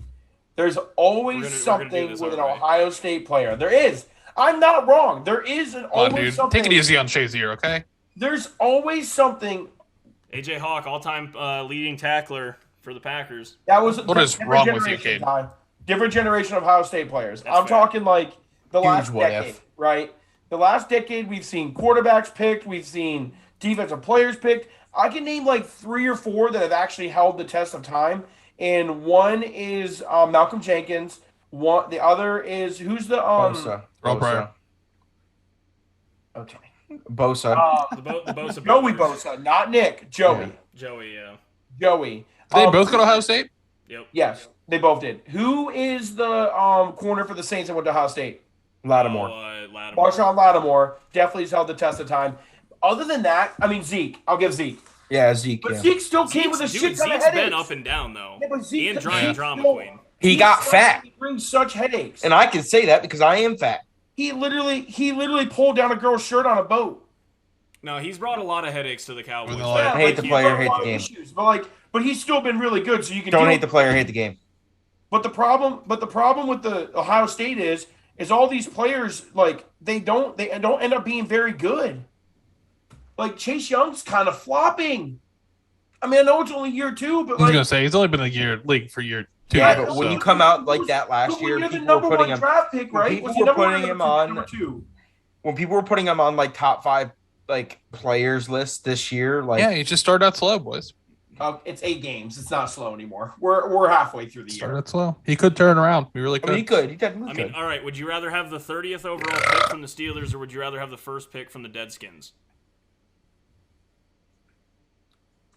There's always something with an Ohio State player. There is. I'm not wrong. There is always something.
Take it easy on Shazier, okay?
There's always something.
AJ Hawk, all-time leading tackler for the Packers.
What is wrong with you, Cade?
Different generation of Ohio State players. I'm talking the last decade, right? The last decade, we've seen quarterbacks picked. We've seen defensive players picked. I can name 3 or 4 that have actually held the test of time, and one is Malcolm Jenkins. The other is who's the
Bosa. Okay, Bosa.
The Bosa.
Joey Bosa, not Nick. Joey.
Yeah. Joey. Yeah.
Joey.
Did they both go to Ohio State?
Yep.
Yes, they both did. Who is the corner for the Saints that went to Ohio State?
Lattimore.
Marshawn Lattimore definitely has held the test of time. Other than that, Zeke. I'll give Zeke.
Yeah, Zeke.
But Zeke still came with a shit ton of headaches.
Zeke's been up and down, though.
Yeah, but Zeke,
drama queen.
He got fat.
He brings such headaches.
And I can say that because I am fat.
He literally pulled down a girl's shirt on a boat.
No, he's brought a lot of headaches to the Cowboys.
I hate the player, hate the game.
Issues, but he's still been really good, so you can
don't hate the player, hate the game.
But the problem with the Ohio State is all these players they don't end up being very good. Chase Young's kind of flopping. I know it's only year 2, but
I was gonna say he's only been in the league for year 2.
Yeah, but when you come out like that last year,
you're the number 1 draft pick, right?
When people were putting him on top 5 players list this year,
he just started out slow, boys.
It's 8 games. It's not slow anymore. We're halfway through the year.
Started slow. He could turn around. He really could.
He could. He definitely could.
All right. Would you rather have the 30th overall pick from the Steelers, or would you rather have the first pick from the Deadskins?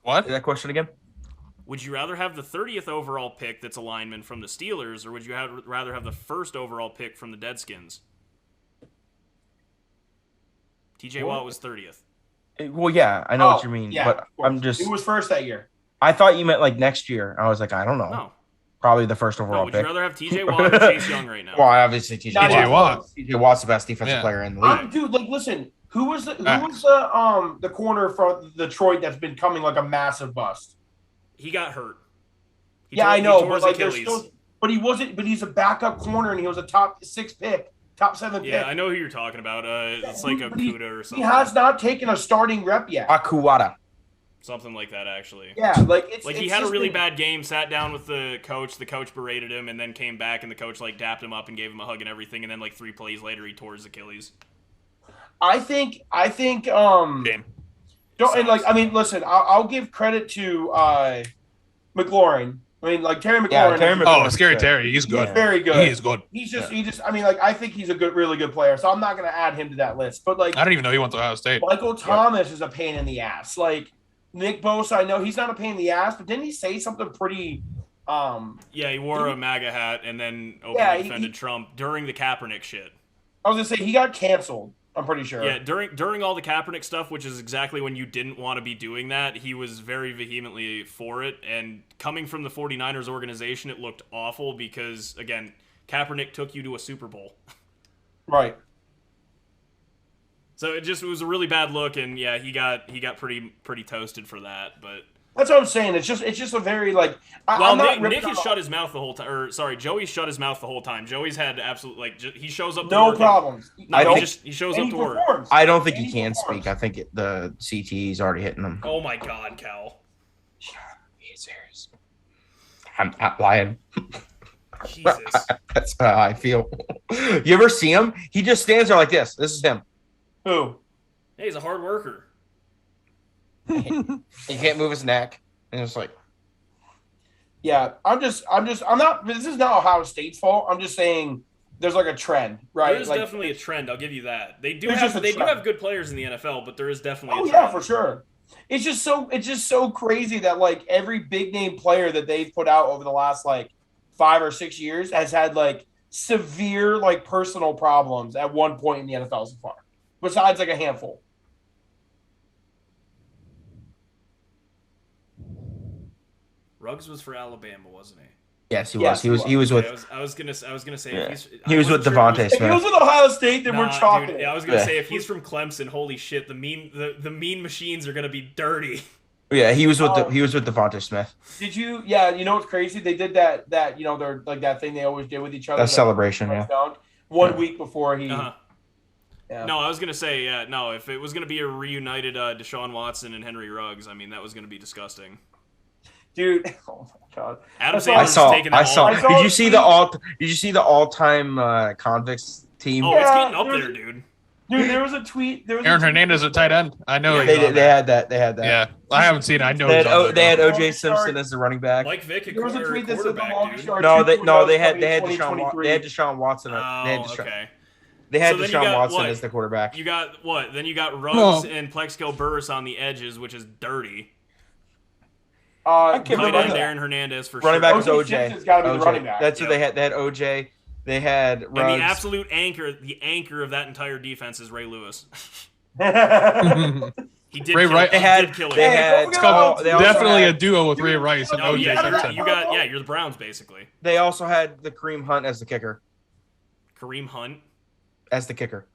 What?
Say that question again?
Would you rather have the 30th overall pick that's a lineman from the Steelers, or would you rather have the first overall pick from the Deadskins? TJ Watt was 30th.
Well, yeah, I know what you mean, but I'm just...
Who was first that year?
I thought you meant next year. I was like, I don't know.
No.
Probably the first overall
would you
pick.
rather have TJ Watt or Chase Young right now?
Well, obviously
TJ Watt.
TJ Watt's the best defensive player in the league.
Dude, like, listen, who was the corner from Detroit that's been coming like a massive bust?
He got hurt.
I know, but like,
Achilles.
he wasn't. But he's a backup corner, and he was a top 6 pick, top 7 pick.
Yeah, I know who you're talking about. It's like a Kuda or something.
He has not taken a starting rep yet.
Akuwata.
Something like that, actually.
Yeah, like
he had a really bad game, sat down with the coach berated him, and then came back, and the coach like dapped him up and gave him a hug and everything, and then like 3 plays later he tore his Achilles.
I think
Game.
Listen, I'll give credit to McLaurin. I mean, like Terry McLaurin.
Yeah, Terry McLaurin.
Oh, Scary Terry, he's good.
He's very good.
He is good.
I think he's a really good player. So I'm not going to add him to that list. But like,
I don't even know he went to Ohio State.
Michael Thomas is a pain in the ass. Like Nick Bosa, I know he's not a pain in the ass, but didn't he say something pretty?
Yeah, he wore a MAGA hat and then openly defended Trump during the Kaepernick shit.
I was gonna say he got canceled. I'm pretty sure.
Yeah, during all the Kaepernick stuff, which is exactly when you didn't want to be doing that, he was very vehemently for it. And coming from the 49ers organization, it looked awful because, again, Kaepernick took you to a Super Bowl.
Right.
So it was a really bad look, and yeah, he got pretty toasted for that. But
that's what I'm saying. It's just a very like.
Nick has shut his mouth the whole time. Or sorry, Joey shut his mouth the whole time. Joey's had absolute he shows up.
No problems.
He shows up to work.
I don't think he can speak. I think the CTE is already hitting him.
Oh my God, Cal.
He's serious. I'm not lying.
Jesus.
That's how I feel. You ever see him? He just stands there like this. This is him.
Who?
Hey, he's a hard worker.
He can't move his neck. And it's like,
yeah, I'm not. This is not Ohio State's fault. I'm just saying there's like a trend, right?
There's
like,
definitely a trend. I'll give you that. They do have good players in the NFL, but there is definitely.
Oh yeah, for sure. It's just so crazy that like every big name player that they've put out over the last like 5 or 6 years has had like severe like personal problems at one point in the NFL so far. Besides like a handful.
Ruggs was for Alabama, wasn't he?
Yes, he was. He was with.
Okay, I was gonna say
he was with Devontae Smith.
If he was with Ohio State, then we're chalking.
Dude, I was gonna say if he's from Clemson, holy shit, the mean machines are gonna be dirty.
Yeah, he was with Devontae Smith.
Did you? Yeah, you know what's crazy? They did that they're like that thing they always did with each other.
That celebration, yeah.
One week before he.
Uh-huh.
Yeah.
No, I was gonna say if it was gonna be a reunited Deshaun Watson and Henry Ruggs, I mean that was gonna be disgusting.
Dude, oh my God!
Adam Sandler's taking that all.
Did you see the all-time convicts team?
Oh, it's getting up there, dude.
Dude, there was a tweet.
Aaron Hernandez at tight end. I know.
They had that.
Yeah, I haven't seen it. I know.
They had OJ Simpson as the running back.
Like Vic,
there was a tweet that said the longest yard.
They had Deshaun Watson.
Okay.
They had Deshaun Watson as the quarterback.
You got what? Then you got Ruggs and Plexico Burress on the edges, which is dirty.
I
can't remember Aaron Hernandez for
running
sure.
Back was OJ.
It's got to be the running back.
That's what they had. They had OJ. They had Ruggs.
And the absolute anchor of that entire defense is Ray Lewis. He did.
Ray Rice.
They had
definitely a duo with Ray Rice and OJ.
You're the Browns basically.
They also had the Kareem Hunt as the kicker.
Kareem Hunt
as the kicker.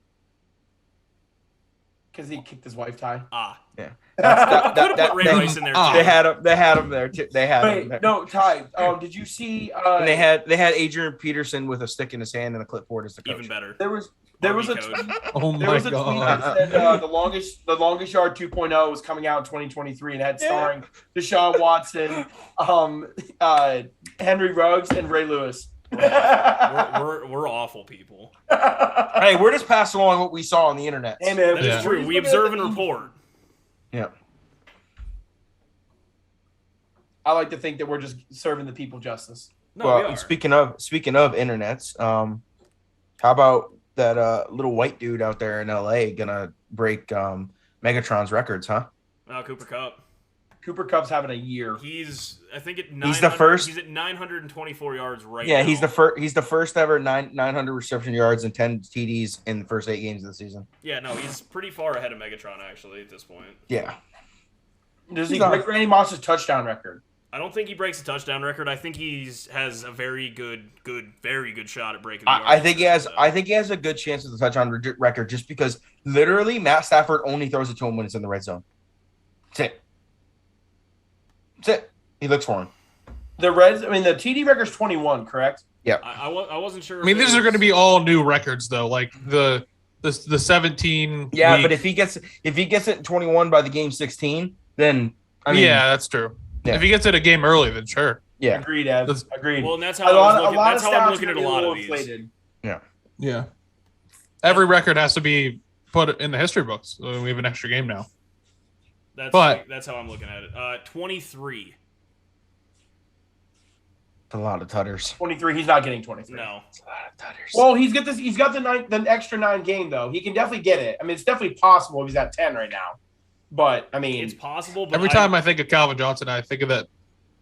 Because he kicked his wife tie.
Yeah.
Could have put Ray Rice in there too.
They had him there too.
No, Ty. Did you see?
And they had Adrian Peterson with a stick in his hand and a clipboard as the coach.
Even better.
There was a tweet.
Oh my
there was a
God.
tweet that said the longest yard 2.0 was coming out in 2023 and had starring Deshaun Watson, Henry Ruggs, and Ray Lewis.
We're awful people.
Hey, we're just passing along what we saw on the internet.
Hey, man,
That is true. We observe and report.
Yeah.
I like to think that we're just serving the people justice.
No,
well, speaking of internets, how about that little white dude out there in LA gonna break Megatron's records, huh?
Cooper Kupp.
Cooper Kupp's having a year.
He's at 900.
He's the first.
He's at 924 yards right now.
Yeah, he's the first ever 900 reception yards and 10 TDs in the first 8 games of the season.
Yeah, no, he's pretty far ahead of Megatron actually at this point.
Yeah.
Does he break Randy Moss's touchdown record?
I don't think he breaks a touchdown record. I think has a very good shot at breaking.
I think he has. I think he has a good chance of the touchdown record, just because literally Matt Stafford only throws it to him when it's in the red zone. That's it. That's it. He looks for him.
The TD record's 21, correct?
Yeah.
I wasn't sure.
I mean, these are going to be all new records though. Like the 17.
Yeah, but if he gets it 21 by the game 16, then
yeah, that's true. Yeah. If he gets it a game early, then sure.
Yeah.
Agreed, Ed. Agreed.
Well, and that's how I'm looking at a lot of these.
Inflated.
Yeah.
Yeah. Every record has to be put in the history books. So we have an extra game now.
That's how I'm looking at it. 23.
A lot of tutters.
23. He's not getting 23.
No.
It's a lot of tutters.
Well, he's got the extra 9 game though. He can definitely get it. I mean, it's definitely possible if he's at 10 right now. But I mean,
it's possible. But
every time I think of Calvin Johnson, I think of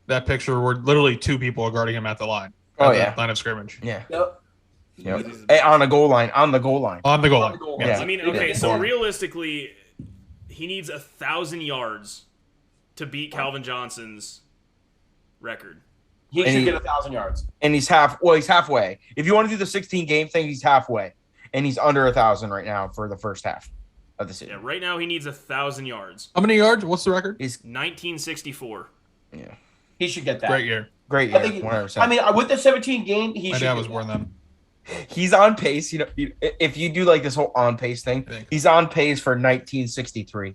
that picture where literally 2 people are guarding him at the line.
The
line of scrimmage.
Yeah.
Yep.
Hey, on the goal line. On the goal line.
Yeah. I mean, okay. So realistically, he needs 1,000 yards to beat Calvin Johnson's record.
He should get 1,000 yards.
And he's halfway. If you want to do the 16 game thing, he's halfway. And he's under 1,000 right now for the first half of the season.
Yeah, right now he needs 1,000 yards.
How many yards? What's the record?
He's
1964.
Yeah.
He should get that.
Great year.
Great year. 100%.
I mean, with the 17 game,
My dad was born then.
He's on pace. You know, if you do like this whole on pace thing, he's on pace for 1963.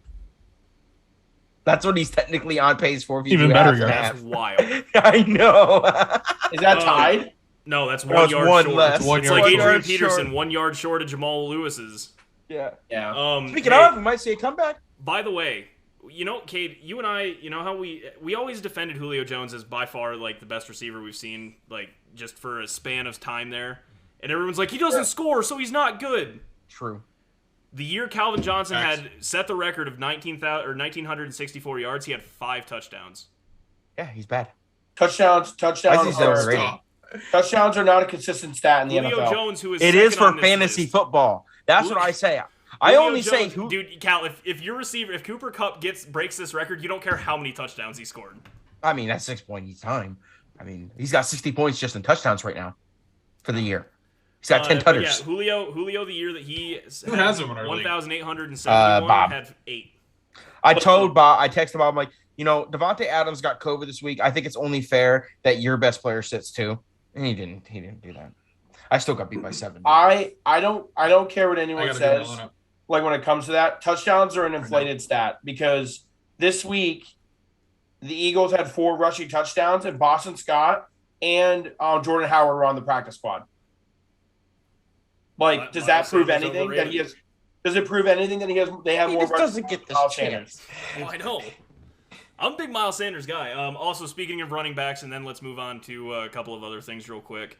That's what he's technically on pace for. If you
even better,
that's wild.
I know.
Is that tied?
No, that's 1 yard short.
Less.
It's like Adrian Peterson, 1 yard short of Jamal Lewis's.
Yeah.
Speaking
of, we might see a comeback.
By the way, you know, Cade, you and I, you know how we always defended Julio Jones as by far like the best receiver we've seen, like just for a span of time there, and everyone's like, he doesn't score, so he's not good.
True.
The year Calvin Johnson had set the record of 1,964 yards, he had 5 touchdowns.
Yeah, he's bad.
Touchdowns are not a consistent stat in the
Julio
NFL.
Jones, who is
it is for fantasy football. That's what I say. I only say who.
Dude, Cal, if your receiver, if Cooper Kupp breaks this record, you don't care how many touchdowns he scored.
I mean, that's 6 point each time. I mean, he's got 60 points just in touchdowns right now for the year. He's got 10 tutters.
Yeah, Julio, the year that he
has him in our
1,871 had 8.
I texted Bob, I'm like, you know, Devontae Adams got COVID this week. I think it's only fair that your best player sits too. And he didn't do that. I still got beat by 7.
I don't care what anyone says. Like when it comes to that, touchdowns are an inflated stat because this week the Eagles had 4 rushing touchdowns and Boston Scott and Jordan Howard were on the practice squad. Like, does that prove anything that he has? Does it prove anything that he has? They have more.
He doesn't get this chance.
Oh, I know. I'm a big Miles Sanders guy. Also, speaking of running backs, and then let's move on to a couple of other things real quick.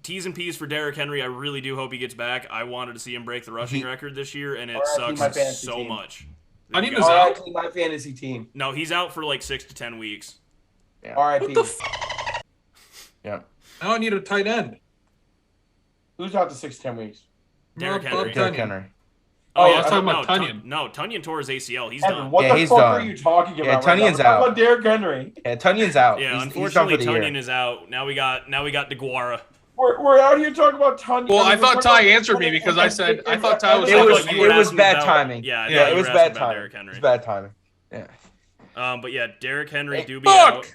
T's and P's for Derrick Henry. I really do hope he gets back. I wanted to see him break the rushing record this year, and it sucks so much.
I need out.
My fantasy team.
No, he's out for like 6 to 10 weeks.
Yeah.
R.I.P.
Yeah.
Now I need a tight end.
Who's out to 6 to 10 weeks?
Derrick Henry.
Oh, yeah, I was talking about Tunyon.
Tunyon tore his ACL. He's
Evan,
done.
What the fuck are you talking about?
Yeah, Tunyon's out.
About Derrick Henry.
Yeah, Tunyon's out.
Yeah, unfortunately, Tunyon is out. Now we got DeGuara.
We're out here talking about Tunyon.
Well, I thought Ty answered me because I thought Ty was.
It was bad timing.
Yeah,
it was bad timing. It was bad timing. Yeah.
But yeah, Derrick Henry do be out.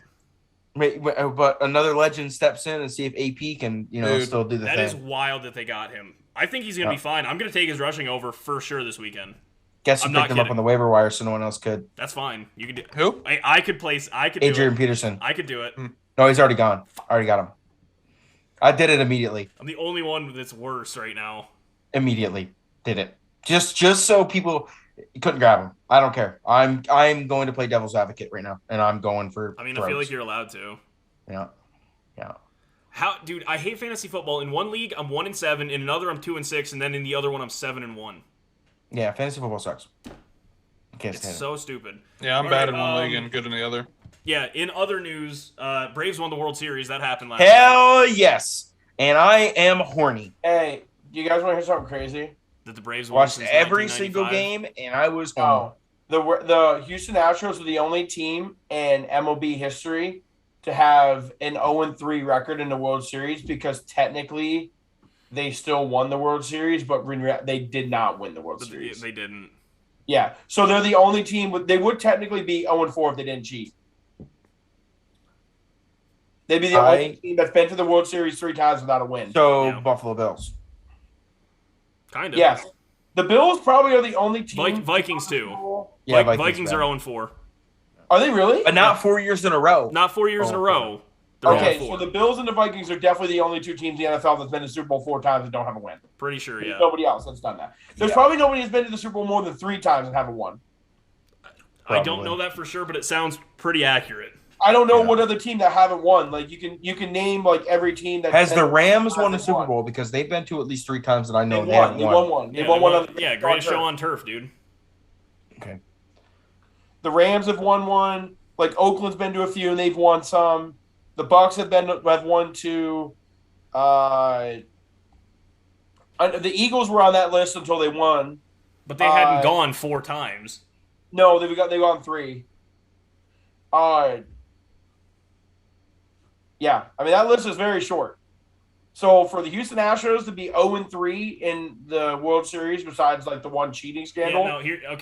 But another legend steps in and see if AP can, still do the thing.
That is wild that they got him. I think he's going to be fine. I'm going to take his rushing over for sure this weekend.
Guess you picked him up on the waiver wire so no one else could.
That's fine. You could do.
Who?
I could place. I could.
Adrian Peterson.
I could do it.
No, he's already gone. I already got him. I did it immediately.
I'm the only one that's worse right now.
Immediately did it. Just so people couldn't grab him. I don't care. I'm going to play devil's advocate right now, and I'm going for.
I mean, I feel like you're allowed to.
Yeah.
How, dude? I hate fantasy football. In one league, I'm 1-7. In another, I'm 2-6, and then in the other one, I'm 7-1.
Yeah, fantasy football sucks.
It's so stupid.
Yeah, I'm bad in one league and good in the other.
Yeah. In other news, Braves won the World Series. That happened last night.
Hell yes, and I am horny.
Hey, do you guys want to hear something crazy?
That the Braves
watched every single game, and I was horny.
The Houston Astros are the only team in MLB history to have an 0-3 record in the World Series because technically they still won the World Series, but they did not win the World Series.
They didn't.
Yeah, so they're the only team. They would technically be 0-4 if they didn't cheat. They'd be the only team that's been to the World Series 3 times without a win.
So Buffalo Bills.
Kind of.
Yes. The Bills probably are the only team.
Vikings too.
Yeah,
Vikings are 0-4.
Are they really?
But not 4 years in a row.
Not 4 years in a row.
Okay, so the Bills and the Vikings are definitely the only 2 teams in the NFL that's been to the Super Bowl 4 times and don't have a win.
Pretty sure, yeah.
There's nobody else that's done that. There's probably nobody who's been to the Super Bowl more than 3 times and haven't won.
I don't know that for sure, but it sounds pretty accurate.
I don't know what other team that haven't won. Like you can name like every team that
has the Rams won a Super Bowl because they've been to at least 3 times that I know they haven't won.
They won one.
Yeah, greatest show on turf, dude.
Okay.
The Rams have won one. Like Oakland's been to a few and they've won some. The Bucs have won 2. The Eagles were on that list until they won.
But they hadn't gone 4 times.
No, they've gone 3. Yeah, I mean that list is very short. So for the Houston Astros to be 0-3 in the World Series, besides like the one cheating scandal,
here you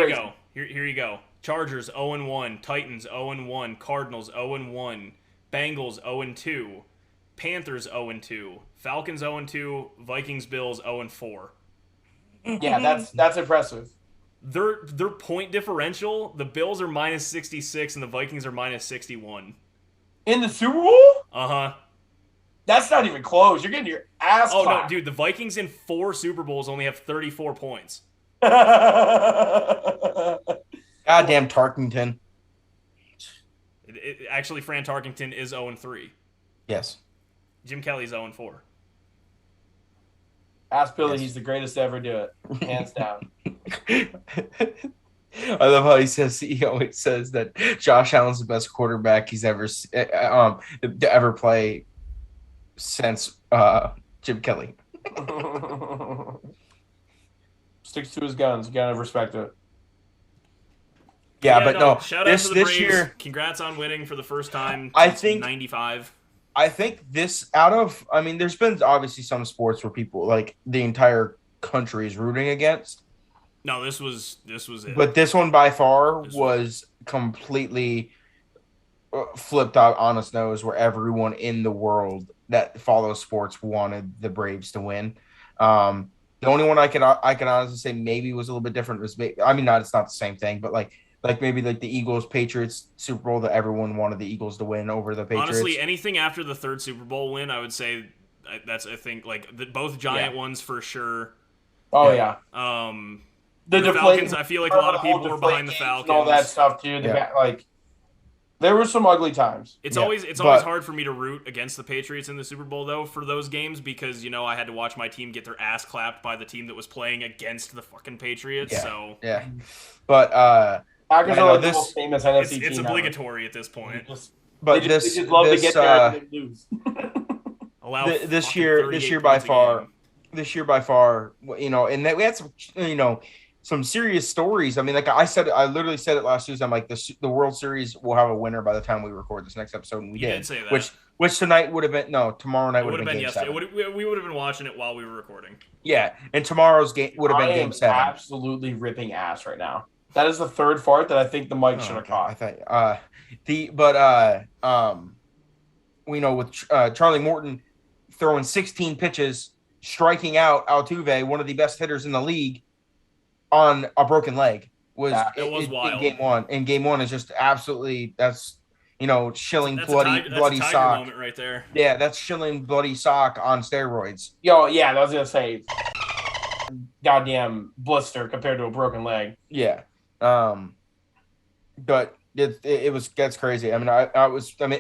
go. Here you go. Chargers 0-1, Titans 0-1, Cardinals 0-1, Bengals 0-2, Panthers 0-2, Falcons 0-2, Vikings Bills 0-4.
Yeah, that's impressive.
Their point differential, the Bills are -66 and the Vikings are -61.
In the Super Bowl?
Uh-huh.
That's not even close. You're getting your ass clapped.
Oh, no, dude. The Vikings in 4 Super Bowls only have 34 points.
Goddamn Tarkington.
Actually, Fran Tarkington is 0-3.
Yes.
Jim Kelly's 0-4.
Ask Billy. He's the greatest to ever do it. Hands down.
I love how he always says that Josh Allen's the best quarterback he's ever to ever play since Jim Kelly.
Sticks to his guns. You gotta respect it.
Yeah, but no.
Shout out to the Braves. Year, congrats on winning for the first time.
I think
95.
I think there's been obviously some sports where people like the entire country is rooting against.
No, this was it.
But this one by far was completely flipped out on its nose, where everyone in the world that follows sports wanted the Braves to win. The only one I can honestly say maybe was a little bit different was it's not the same thing, but like maybe like the Eagles Patriots Super Bowl that everyone wanted the Eagles to win over the Patriots.
Honestly, anything after the 3rd Super Bowl win, I would say I think both giant ones for sure.
Oh yeah.
The Falcons, I feel like a lot of people were behind the Falcons.
And all that stuff too. There were some ugly times.
It's always hard for me to root against the Patriots in the Super Bowl though for those games because I had to watch my team get their ass clapped by the team that was playing against the fucking Patriots.
Yeah.
So
Packers are like the most famous NFC team.
It's obligatory at this point.
They just love to get there and lose.
This year by far, and that we had some serious stories. I mean, like I literally said it last Tuesday. I'm like, the World Series will have a winner by the time we record this next episode, and we did
say that.
Which tonight would have been tomorrow night would have been Game 7.
We would have been watching it while we were recording.
Yeah, and tomorrow's game would have been Game 7.
Absolutely ripping ass right now. That is the 3rd fart that I think the mic should have caught.
I thought, we know with Charlie Morton throwing 16 pitches, striking out Altuve, one of the best hitters in the league, on a broken leg was wild. In Game 1. And Game 1 is just absolutely shilling bloody sock
moment right there.
Yeah, that's shilling bloody sock on steroids.
Yo, yeah, I was gonna say, goddamn blister compared to a broken leg.
Yeah, but that's crazy. I mean,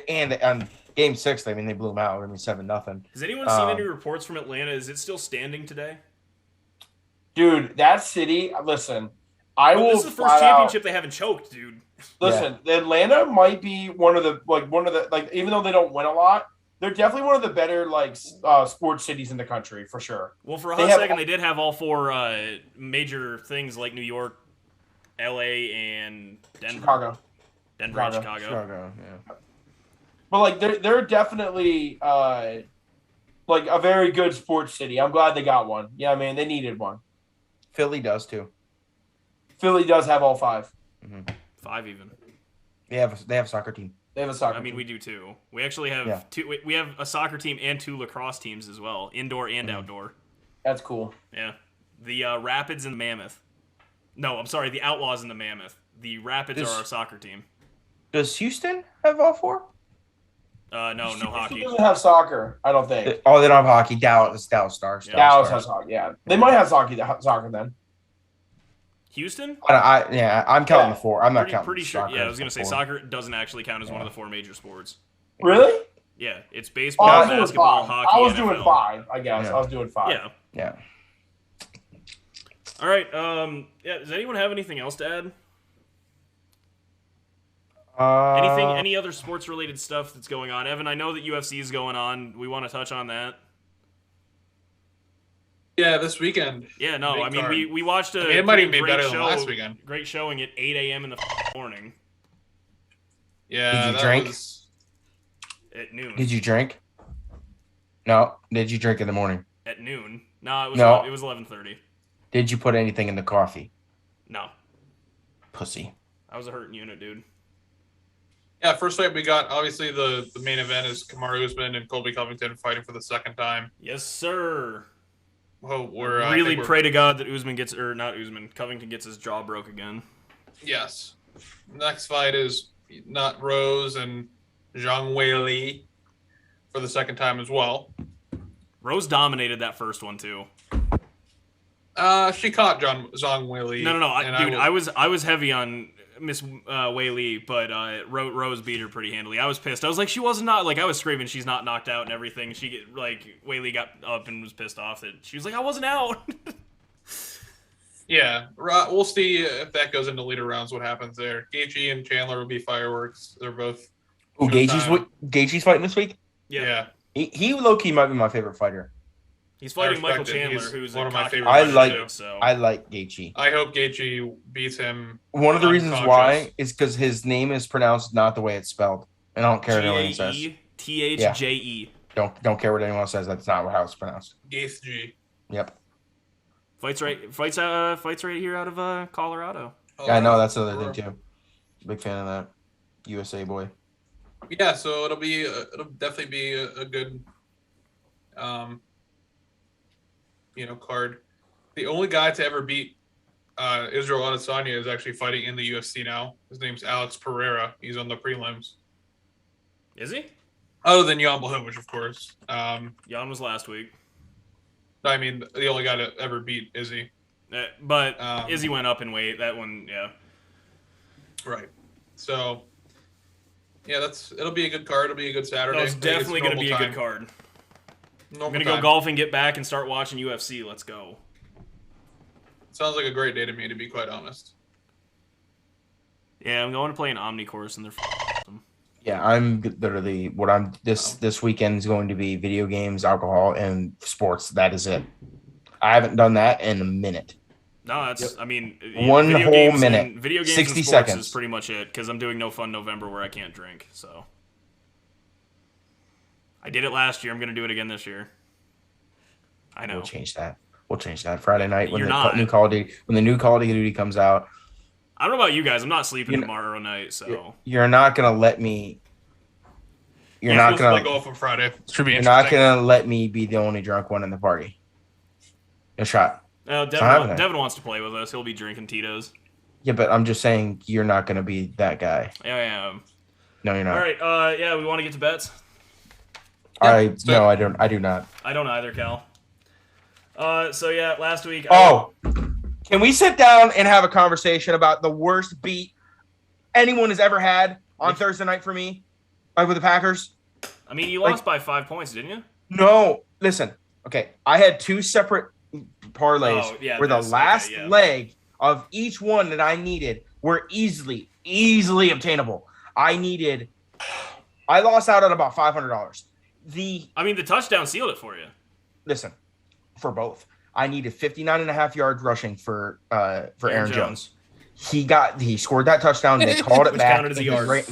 and Game 6, they blew them out. 7-0.
Has anyone seen any reports from Atlanta? Is it still standing today?
Dude, that city. Listen,
this is the first championship they haven't choked, dude.
Listen, Atlanta might be one of the even though they don't win a lot, they're definitely one of the better sports cities in the country for sure.
Well, for a hot second, they did have all 4 major things like New York L.A. and Denver.
Chicago.
Denver and Chicago.
Yeah.
But like they're definitely like a very good sports city. I'm glad they got one. Yeah, man, they needed one.
Philly does too.
Philly does have all 5.
Mm-hmm.
5 even.
They have a soccer team.
They have a soccer.
I mean,
team.
we do too. We actually have 2. We have a soccer team and 2 lacrosse teams as well, indoor and outdoor.
That's cool.
Yeah, the Rapids and the Mammoth. No, I'm sorry, the Outlaws and the Mammoth. The Rapids are our soccer team.
Does Houston have all 4?
No hockey.
Houston doesn't have soccer, I don't think.
Oh, they don't have hockey. Dallas Stars.
Dallas has hockey. Yeah, they might have soccer then.
Houston?
I'm counting the 4. I'm not counting.
Pretty sure.
Soccer
Yeah, I was gonna say
4.
soccer doesn't actually count as one of the 4 major sports.
Really?
Yeah, it's baseball,
I was
basketball,
doing 5.
hockey.
I was
NFL.
doing 5. I guess
Yeah.
I was doing 5.
Yeah.
Yeah.
All right. Does anyone have anything else to add? Any other sports related stuff that's going on? Evan, I know that UFC is going on. We want to touch on that.
Yeah, this weekend.
Yeah, no, I mean
card.
we watched a
it might even be
great
better than
show,
last weekend.
Great showing at 8 a.m. in the morning.
Yeah.
Did you drink?
At noon.
Did you drink? No. Did you drink in the morning?
At noon. No, it was 11:30.
Did you put anything in the coffee?
No.
Pussy.
I was a hurting unit, dude.
Yeah, first fight we got, obviously the main event is Kamaru Usman and Colby Covington fighting for the second time.
Yes, sir.
Well,
Really pray to God that Covington gets his jaw broke again.
Yes. Next fight is not Rose and Zhang Weili for the second time as well.
Rose dominated that first one too.
She caught Zhang Weili.
No. I was heavy on Miss Weili, but Rose beat her pretty handily. I was pissed. I was like, she was not like I was screaming, she's not knocked out and everything. Weili got up and was pissed off that she was like, I wasn't out.
Yeah, we'll see if that goes into later rounds. What happens there? Gaethje and Chandler will be fireworks. They're both.
Oh, Gaethje's fighting this week.
Yeah.
He low key might be my favorite fighter.
He's fighting Michael
respect it.
Chandler,
He's
who's
one
a
of my
cocky
favorite
fighters,
I like Gaethje.
I hope Gaethje beats him.
One of the reasons
unconscious.
why is because his name is pronounced not the way it's spelled, and I don't care what anyone says.
Thjeje.
Don't care what anyone says. That's not how it's pronounced.
Gaethje.
Yep.
Fights right here out of Colorado.
Yeah, I know that's the other thing too. Big fan of that USA boy.
Yeah, so it'll definitely be a good, card. The only guy to ever beat Israel Adesanya is actually fighting in the UFC now. His name's Alex Pereira. He's on the prelims.
Is he?
Other than Jan Blachowicz, of course.
Jan was last week.
I mean, the only guy to ever beat Izzy.
But Izzy went up in weight. That one, yeah.
Right. So, yeah, it'll be a good card. It'll be a good Saturday.
No, it's definitely going to be a good card. I'm going to go golfing, get back, and start watching UFC. Let's go.
Sounds like a great day to me, to be quite honest.
Yeah, I'm going to play an Omni course, and they're awesome.
Yeah, I'm literally this weekend is going to be video games, alcohol, and sports. That is it. I haven't done that in a minute.
No, that's I mean
one whole minute.
Video games
60
and sports
seconds
is pretty much it because I'm doing No Fun November where I can't drink. So I did it last year. I'm going to do it again this year. I know.
We'll change that Friday night when the new Call of Duty comes out.
I don't know about you guys. I'm not sleeping tomorrow night, so
you're not gonna let me. You're
not
gonna
play golf on Friday. Should be
You're not gonna let me be the only drunk one in the party. A shot.
Devin wants to play with us. He'll be drinking Tito's.
Yeah, but I'm just saying you're not gonna be that guy.
Yeah, I am.
No, you're not.
All right. We want to get to bets.
I don't. I do not.
I don't either, Cal. So yeah, last week.
Can we sit down and have a conversation about the worst beat anyone has ever had on Thursday night for me, like with the Packers?
I mean, you lost by 5 points, didn't you?
No, listen. Okay, I had two separate parlays where the last leg of each one that I needed were easily obtainable. I lost out at about $500. The
touchdown sealed it for you.
Listen, for both. I needed 59.5 yards rushing for Aaron Jones. He scored that touchdown. They called it
Which
back.
counted as a yard.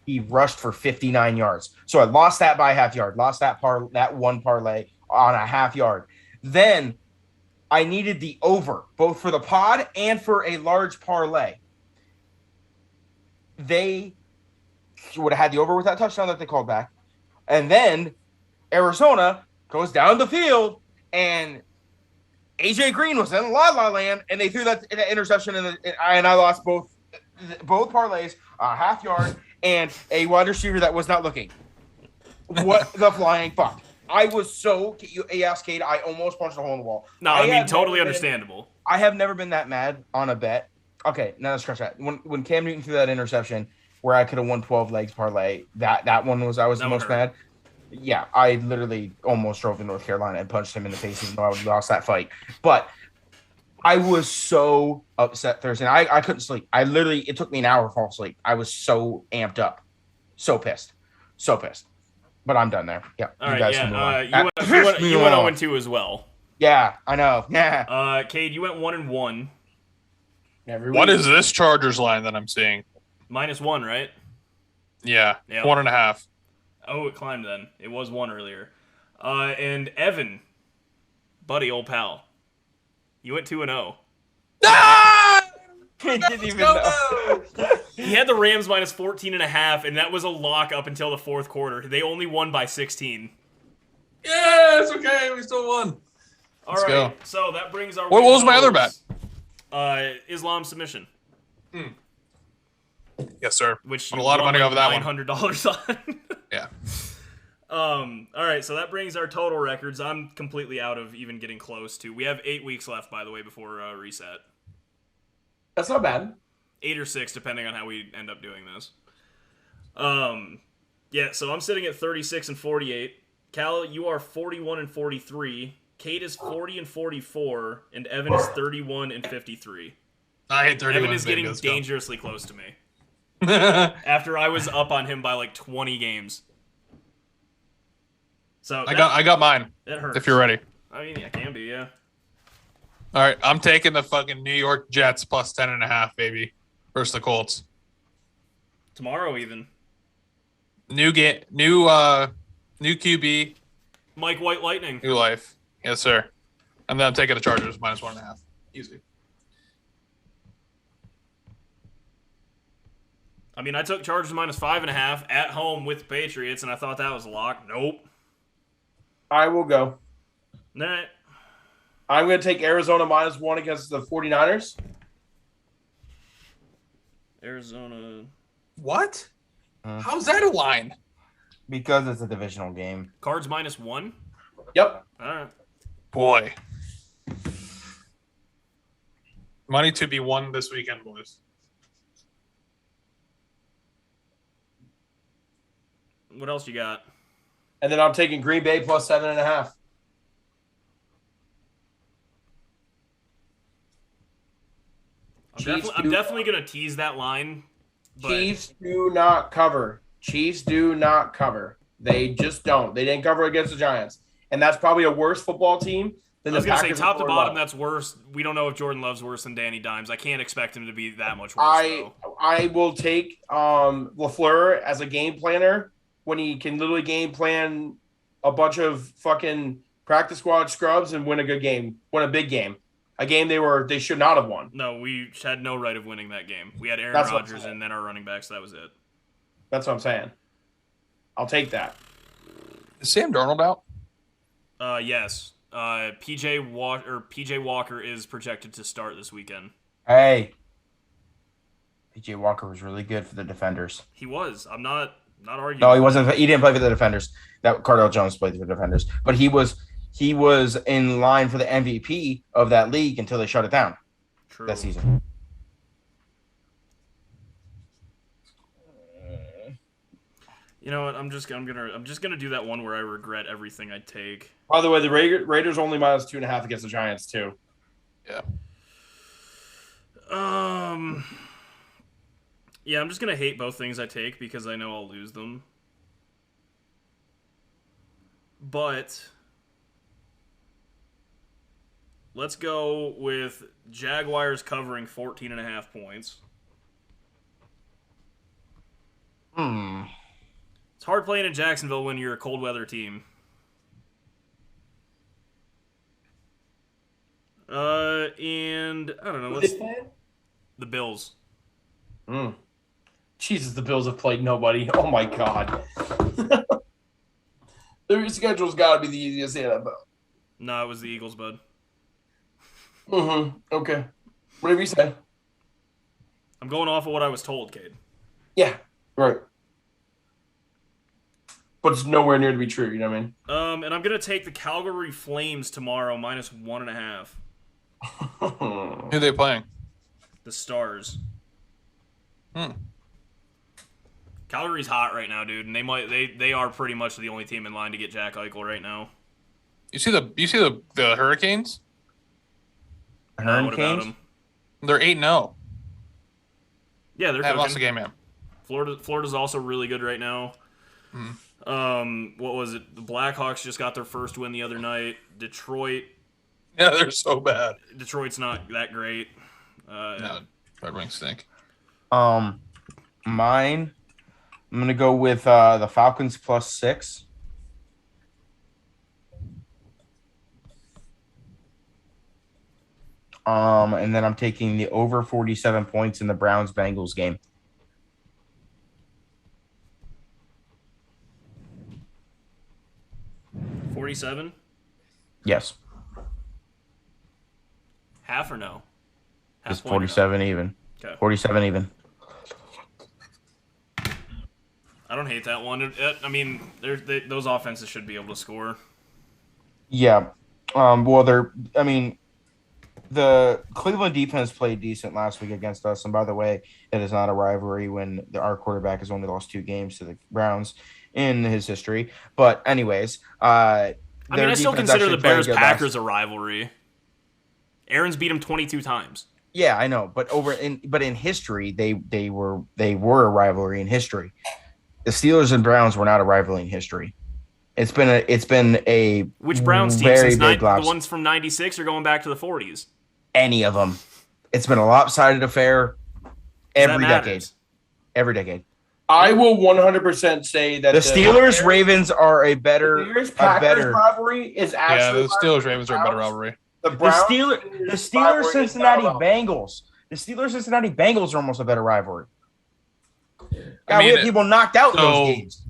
He rushed for 59 yards. So I lost that by a half yard. Lost that one parlay on a half yard. Then I needed the over, both for the pod and for a large parlay. They would have had the over with that touchdown that they called back. And then Arizona goes down the field, and AJ Green was in La La Land, and they threw that interception, and I lost both parlays, a half yard, and a wide receiver that was not looking. What the flying fuck? I was so asked Cade, I almost punched a hole in the wall.
No, I mean totally understandable.
I have never been that mad on a bet. Okay, now let's scratch that. When Cam Newton threw that interception where I could have won 12 legs parlay, that one was I was the most mad. Yeah, I literally almost drove to North Carolina and punched him in the face even though I would have lost that fight. But I was so upset Thursday. I couldn't sleep. It took me an hour to fall asleep. I was so amped up. So pissed. So pissed. But I'm done there. Yeah.
All right, yeah. You went 0-2 as well.
Yeah, I know. Yeah.
Cade, you went 1-1.
What is this Chargers line that I'm seeing?
-1, right?
Yeah.
Yep.
1.5.
Oh, it climbed then. It was 1 earlier. And Evan, buddy, old pal, you went 2-0.
Ah! I didn't even know.
He had the Rams -14.5, and that was a lock up until the fourth quarter. They only won by 16.
Yeah, it's okay. We still won.
Let's go. So that brings our.
What was my other bet?
Islam submission.
Yes, sir.
Which
a lot of money over that one.
$900 on.
Yeah.
All right, so that brings our total records. I'm completely out of even getting close to. We have 8 weeks left, by the way, before reset.
That's not bad.
8 or 6, depending on how we end up doing this. Yeah, so I'm sitting at 36-48. Cal, you are 41-43. Kate is 40-44, and Evan is 31-53.
I hit 31.
Evan is getting dangerously close to me. After I was up on him by like 20 games. So
I got mine.
That hurts.
If you're ready.
I mean, I can be, yeah.
All right, I'm taking the fucking New York Jets plus 10.5, baby, versus the Colts.
Tomorrow, even.
New QB.
Mike White Lightning.
New life. Yes, sir. And then I'm taking the Chargers -1.5. Easy.
I mean, I took Chargers -5.5 at home with the Patriots, and I thought that was a lock. Nope.
I will go.
All right.
I'm going to take Arizona -1 against the 49ers.
Arizona.
What? How's that a line?
Because it's a divisional game.
Cards -1?
Yep.
All right.
Boy. Money to be won this weekend, boys.
What else you got?
And then I'm taking Green Bay plus 7.5.
I'm definitely going to tease that line. But...
Chiefs do not cover. Chiefs do not cover. They just don't. They didn't cover against the Giants. And that's probably a worse football team than the Packers.
I was going to say, top to bottom, that's worse. We don't know if Jordan Love's worse than Danny Dimes. I can't expect him to be that much worse, though.
I will take LaFleur as a game planner when he can literally game plan a bunch of fucking practice squad scrubs and win a good game, win a big game. A game they should not have won.
No, we had no right of winning that game. We had Aaron Rodgers and then our running backs. That was it.
That's what I'm saying. I'll take that.
Is Sam Darnold out?
Yes. PJ Walker is projected to start this weekend.
Hey. PJ Walker was really good for the Defenders.
He was. I'm not arguing.
No, he wasn't. He didn't play for the Defenders. That Cardell Jones played for the Defenders, but he was in line for the MVP of that league until they shut it down.
True.
That season.
You know what? I'm just gonna do that one where I regret everything I take.
By the way, the Raiders only -2.5 against the Giants too.
Yeah.
Yeah, I'm just gonna hate both things I take because I know I'll lose them. But Let's go with Jaguars covering 14.5 points. It's hard playing in Jacksonville when you're a cold weather team. And I don't know. What's the Bills?
Jesus, the Bills have played nobody. Oh my God. Their schedule's got to be the easiest in NFL.
No, it was the Eagles, bud.
Okay. Whatever you say.
I'm going off of what I was told, Cade.
Yeah. Right. But it's nowhere near to be true. You know what I mean?
And I'm gonna take the Calgary Flames tomorrow -1.5.
Who are they playing?
The Stars. Calgary's hot right now, dude, and they are pretty much the only team in line to get Jack Eichel right now.
You see the Hurricanes?
What about them?
They're 8-0.
Yeah, they're
They
cooking.
lost a game, man.
Florida's also really good right now. What was it? The Blackhawks just got their first win the other night. Detroit.
Yeah, they're so bad.
Detroit's not that great.
No, Red Wings stink.
Mine. I'm gonna go with the Falcons +6. And then I'm taking the over 47 points in the Browns-Bengals game.
$47?
Yes.
Half or no? Half
It's
point or no?
47 even.
Okay.
47 even.
I don't hate that one. I mean, those offenses should be able to score.
Yeah. The Cleveland defense played decent last week against us. And by the way, it is not a rivalry when our quarterback has only lost 2 games to the Browns in his history. But anyways,
I still consider the Bears-Packers a rivalry. Aaron's beat him 22 times.
Yeah, I know. But in history, they were a rivalry in history. The Steelers and Browns were not a rivalry in history. It's been a
which Browns team?
Very
since
big
the ones from '96 are going back to the '40s.
Any of them. It's been a lopsided affair every decade. Every decade.
I will 100% say that
the Steelers Ravens are a better
rivalry is actually
the Steelers Ravens are a better rivalry.
The Steelers Cincinnati Bengals. The Steelers Cincinnati Bengals are almost a better rivalry. We have people knocked out in those games.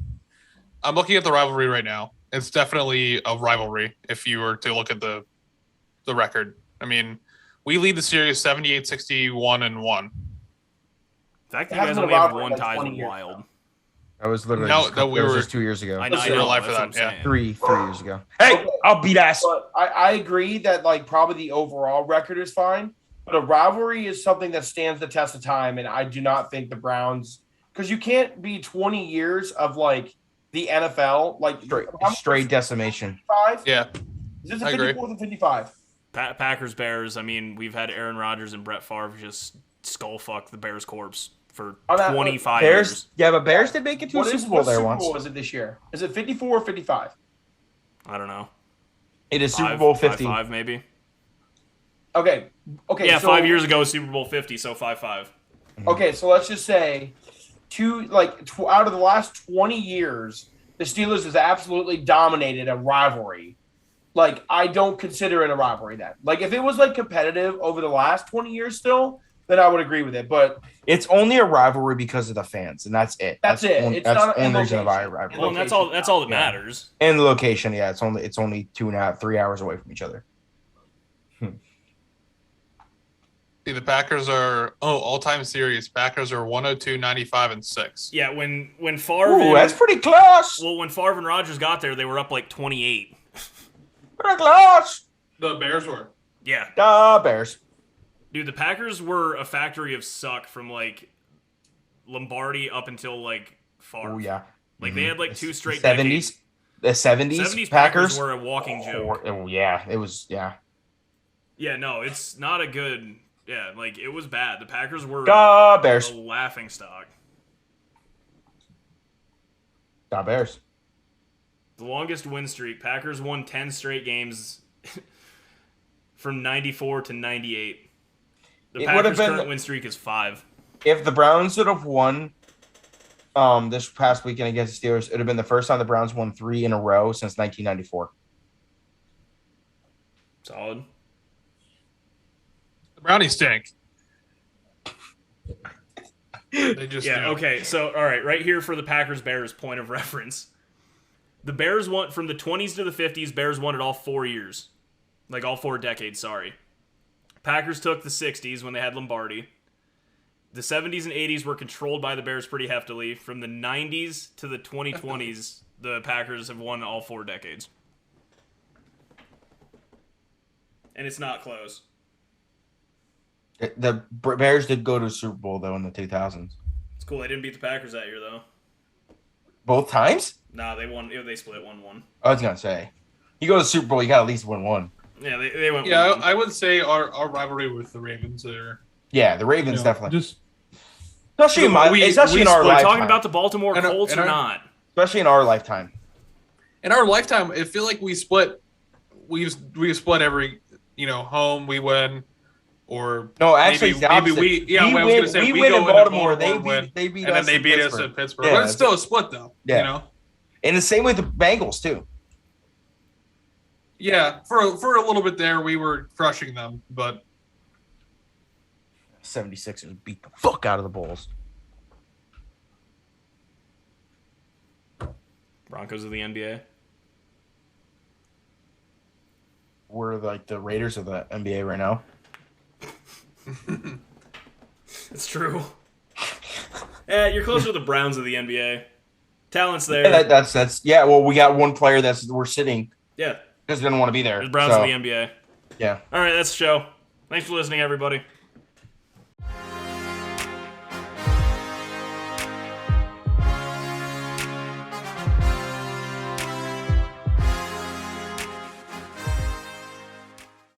I'm looking at the rivalry right now. It's definitely a rivalry if you were to look at the record. I mean, we lead the series 78-61-1.
The fact that you guys only have one tie is wild.
That was literally just 2 years ago.
I know.
You were alive for that. Yeah,
3 years ago. Hey, I'll beat ass.
But I agree that probably the overall record is fine, but a rivalry is something that stands the test of time, and I do not think the Browns, because you can't be 20 years of the NFL
straight decimation.
55?
Yeah,
is this a 54 than 55?
Packers Bears. I mean, we've had Aaron Rodgers and Brett Favre just skull fuck the Bears corpse for 25 years.
Yeah, but Bears did make it to a Super Bowl there once.
What Super Bowl is it this year? Is it 54 or 55?
I don't know.
It is Super Bowl 50.
5 maybe.
Okay.
Yeah, 5 years ago, Super Bowl 50, so 5-5.
Okay, so let's just say out of the last 20 years, the Steelers has absolutely dominated a rivalry. I don't consider it a rivalry then. If it was competitive over the last 20 years still, then I would agree with it. But
it's only a rivalry because of the fans, and that's it.
That's it.
That's the only reason why a rivalry.
Well, that's all that matters.
And the location, yeah, it's only 2.5, 3 hours away from each other.
See, the Packers are all-time series. Packers are 102-95-6.
Yeah, when Favre.
Ooh, that's pretty close.
Well, when Favre and Rodgers got there, they were up 28.
Pretty close.
The Bears were.
Yeah.
The Bears.
Dude, the Packers were a factory of suck from Lombardi up until Favre.
Oh yeah.
They had 2 straight
70s.
decades.
The 70s
Packers were a walking joke.
Oh yeah, it was
Yeah, no, it's not a good. Yeah, it was bad. The Packers were
the Bears.
A laughing stock.
The Bears.
The longest win streak. Packers won 10 straight games from 94 to 98. The
It would have
Packers'
been-
current win streak is 5.
If the Browns would have won this past weekend against the Steelers, it would have been the first time the Browns won 3 in a row since 1994.
Solid.
The Brownies stink. They just
Okay. So, all right, right here for the Packers-Bears point of reference. The Bears won from the 20s to the 50s. Bears won it all 4 years, like all 4 decades. Sorry. Packers took the 60s when they had Lombardi. The 70s and 80s were controlled by the Bears pretty heftily. From the 90s to the 2020s, the Packers have won all 4 decades. And it's not close.
The Bears did go to a Super Bowl, though, in the 2000s.
It's cool. They didn't beat the Packers that year, though.
Both times?
Nah, they won. They split 1-1.
I was going to say. You go to the Super Bowl, you got to at least win one.
Yeah, they went.
Yeah,
1-1.
I would say our rivalry with the Ravens are.
Yeah, the Ravens definitely.
Just
Especially in our
We're
lifetime.
talking about the Baltimore Colts or not?
Especially in our lifetime.
in our lifetime, I feel like we split. We've split every home we win, or
no, actually,
maybe we
I was gonna say we win in Baltimore. They beat
and
us,
then they beat us
Pittsburgh.
in Pittsburgh.
Yeah,
But it's still a split, though.
Yeah. And the same with the Bengals too.
Yeah, for a little bit there, we were crushing them, but
76ers beat the fuck out of the Bulls.
Broncos of the NBA.
We're like the Raiders of the NBA right now.
It's true. You're closer to the Browns of the NBA. Talent's there.
Yeah, that's yeah. Well, we got one player we're sitting.
Yeah.
Because didn't want to be there.
There's Browns of the NBA.
Yeah.
All right, that's the show. Thanks for listening, everybody.